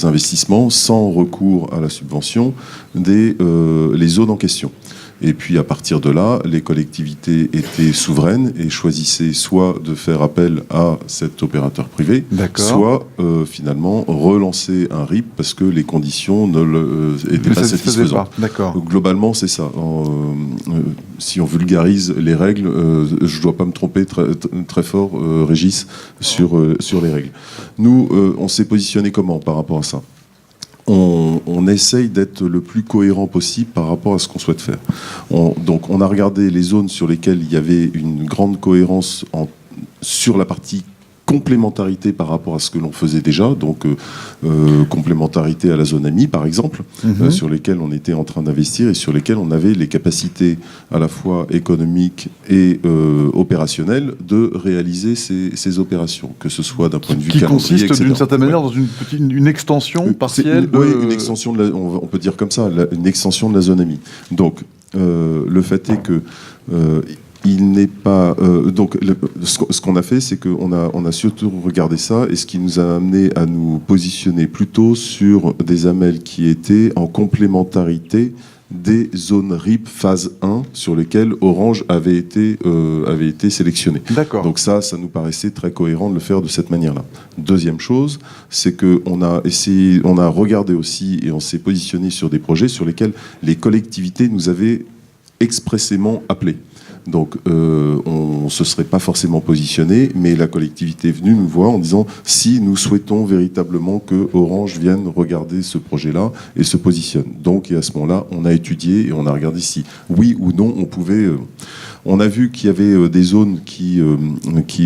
investissements, sans recours à la subvention, les zones en question. Et puis à partir de là, les collectivités étaient souveraines et choisissaient soit de faire appel à cet opérateur privé, soit finalement relancer un RIP parce que les conditions n'étaient pas satisfaisantes. Globalement, c'est ça. Si on vulgarise les règles, je ne dois pas me tromper très fort, Régis, sur les règles. Nous, on s'est positionné comment par rapport à ça? On essaye d'être le plus cohérent possible par rapport à ce qu'on souhaite faire. Donc on a regardé les zones sur lesquelles il y avait une grande cohérence sur la partie complémentarité par rapport à ce que l'on faisait déjà, donc complémentarité à la zone AMI par exemple, sur lesquelles on était en train d'investir et sur lesquelles on avait les capacités à la fois économiques et opérationnelles de réaliser ces opérations, que ce soit d'un point de vue calendrier, qui consiste d'une certaine manière dans une extension partielle Oui, une extension, on peut dire comme ça, une extension de la zone AMI. Donc le fait est que il n'est pas ce qu'on a fait, c'est qu'on a surtout regardé ça, et ce qui nous a amené à nous positionner plutôt sur des AMEL qui étaient en complémentarité des zones RIP phase 1 sur lesquelles Orange avait été sélectionné. Donc ça nous paraissait très cohérent de le faire de cette manière-là. Deuxième chose, c'est qu'on a regardé aussi et on s'est positionné sur des projets sur lesquels les collectivités nous avaient expressément appelés. Donc on ne se serait pas forcément positionné, mais la collectivité est venue nous voir en disant si nous souhaitons véritablement que Orange vienne regarder ce projet-là et se positionne. Donc et à ce moment-là, on a étudié et on a regardé si oui ou non on pouvait... On a vu qu'il y avait des zones qui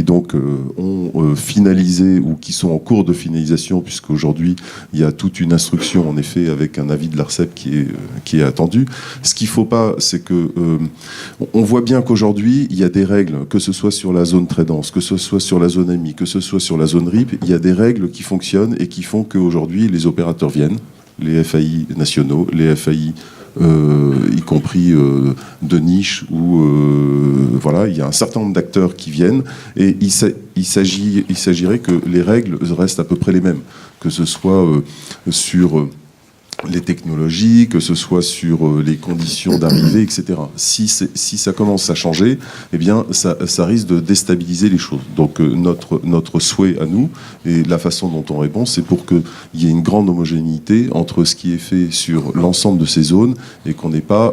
donc ont finalisé ou qui sont en cours de finalisation, puisqu'aujourd'hui il y a toute une instruction en effet avec un avis de l'ARCEP qui est attendu. Ce qu'il ne faut pas, c'est que on voit bien qu'aujourd'hui il y a des règles, que ce soit sur la zone très dense, que ce soit sur la zone AMI, que ce soit sur la zone RIP, il y a des règles qui fonctionnent et qui font qu'aujourd'hui les opérateurs viennent, les FAI nationaux, les FAI y compris de niche où voilà, il y a un certain nombre d'acteurs qui viennent et il s'agirait que les règles restent à peu près les mêmes, que ce soit sur les technologies, que ce soit sur les conditions d'arrivée, etc. Si ça commence à changer, eh bien, ça risque de déstabiliser les choses. Donc, notre souhait à nous, et la façon dont on répond, c'est pour qu'il y ait une grande homogénéité entre ce qui est fait sur l'ensemble de ces zones et qu'on n'ait pas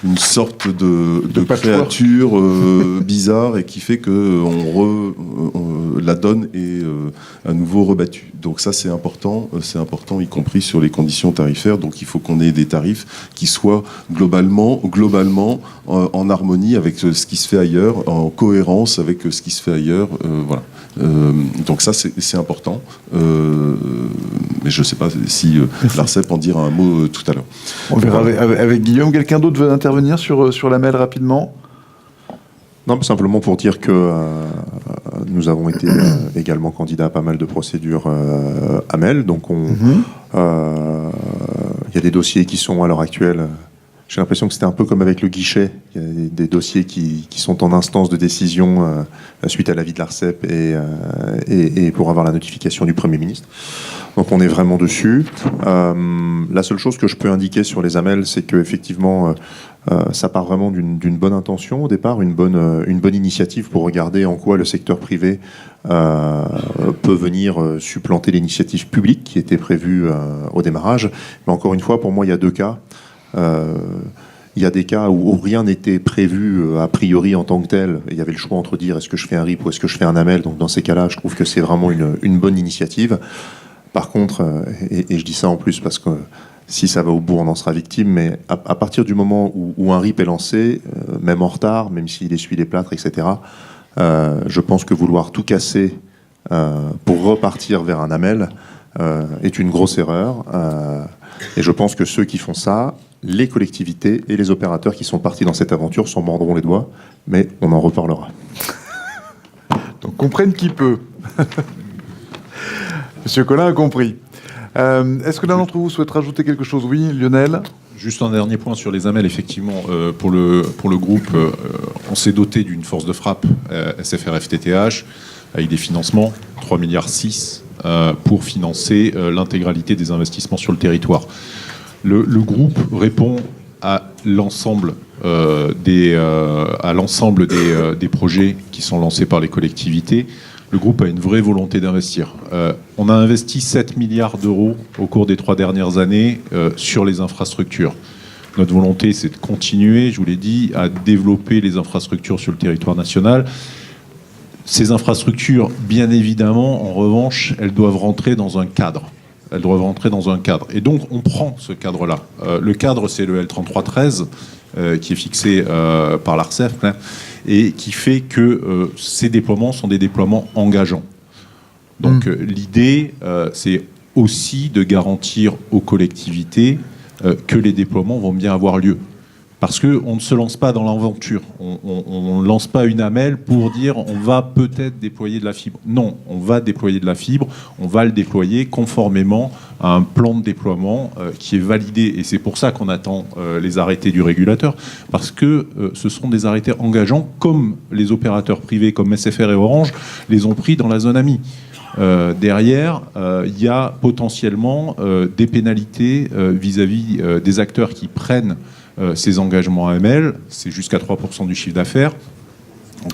une sorte de créature bizarre et qui fait que la donne est à nouveau rebattue. Donc ça, c'est important, y compris sur les conditions tarifaires. Donc il faut qu'on ait des tarifs qui soient globalement en harmonie avec ce qui se fait ailleurs, en cohérence avec ce qui se fait ailleurs. Voilà. Donc ça, c'est important. Mais je ne sais pas si l'ARCEP en dira un mot tout à l'heure. On verra avec Guillaume. Quelqu'un d'autre veut intervenir sur la MEL rapidement? Non, simplement pour dire que nous avons été également candidats à pas mal de procédures AMEL. Donc, il y a des dossiers qui sont à l'heure actuelle j'ai l'impression que c'était un peu comme avec le guichet. Il y a des dossiers qui sont en instance de décision suite à l'avis de l'ARCEP et pour avoir la notification du Premier ministre. Donc on est vraiment dessus. La seule chose que je peux indiquer sur les AMEL, c'est qu'effectivement, ça part vraiment d'une bonne intention au départ, une bonne initiative pour regarder en quoi le secteur privé peut venir supplanter l'initiative publique qui était prévue au démarrage. Mais encore une fois, pour moi, il y a deux cas. Il y a des cas où rien n'était prévu a priori en tant que tel. Il y avait le choix entre dire est-ce que je fais un RIP ou est-ce que je fais un AMEL. Donc dans ces cas-là, je trouve que c'est vraiment une bonne initiative. Par contre, et je dis ça en plus parce que si ça va au bout, on en sera victime, mais à partir du moment où un RIP est lancé, même en retard, même s'il essuie les plâtres, etc., je pense que vouloir tout casser pour repartir vers un AMEL est une grosse erreur. Et je pense que ceux qui font ça, les collectivités et les opérateurs qui sont partis dans cette aventure s'en mordront les doigts, mais on en reparlera. Donc comprenne qui peut. Monsieur Collin a compris. Est-ce que l'un d'entre vous souhaite rajouter quelque chose? Oui, Lionel? Juste un dernier point sur les AMEL, effectivement, pour le groupe, on s'est doté d'une force de frappe SFR FTTH avec des financements, 3,6 milliards pour financer l'intégralité des investissements sur le territoire. Le groupe répond à l'ensemble des projets qui sont lancés par les collectivités. Le groupe a une vraie volonté d'investir. On a investi 7 milliards d'euros au cours des 3 dernières années sur les infrastructures. Notre volonté, c'est de continuer, je vous l'ai dit, à développer les infrastructures sur le territoire national. Ces infrastructures, bien évidemment, en revanche, elles doivent rentrer dans un cadre. Elles doivent rentrer dans un cadre. Et donc, on prend ce cadre-là. Le cadre, c'est le L3313, qui est fixé par l'ARCEP, et qui fait que ces déploiements sont des déploiements engageants. Donc l'idée, c'est aussi de garantir aux collectivités que les déploiements vont bien avoir lieu. Parce qu'on ne se lance pas dans l'aventure. On ne lance pas une AMEL pour dire on va peut-être déployer de la fibre. Non, on va déployer de la fibre, on va le déployer conformément à un plan de déploiement qui est validé. Et c'est pour ça qu'on attend les arrêtés du régulateur, parce que ce sont des arrêtés engageants, comme les opérateurs privés comme SFR et Orange les ont pris dans la zone AMI. Derrière, il y a potentiellement des pénalités vis-à-vis des acteurs qui prennent ces engagements AML, c'est jusqu'à 3% du chiffre d'affaires.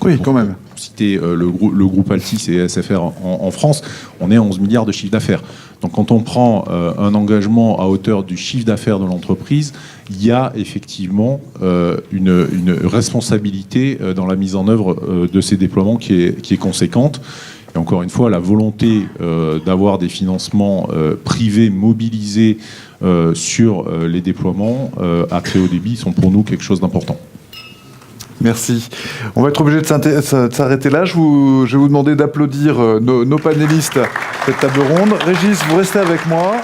Oui, quand même. Pour citer le groupe Altis et SFR en France, on est à 11 milliards de chiffre d'affaires. Donc quand on prend un engagement à hauteur du chiffre d'affaires de l'entreprise, il y a effectivement une responsabilité dans la mise en œuvre de ces déploiements qui est conséquente. Et encore une fois, la volonté d'avoir des financements privés mobilisés sur les déploiements à très haut débit sont pour nous quelque chose d'important. Merci. On va être obligé de s'arrêter là. Je vais vous demander d'applaudir nos panélistes de cette table ronde. Régis, vous restez avec moi.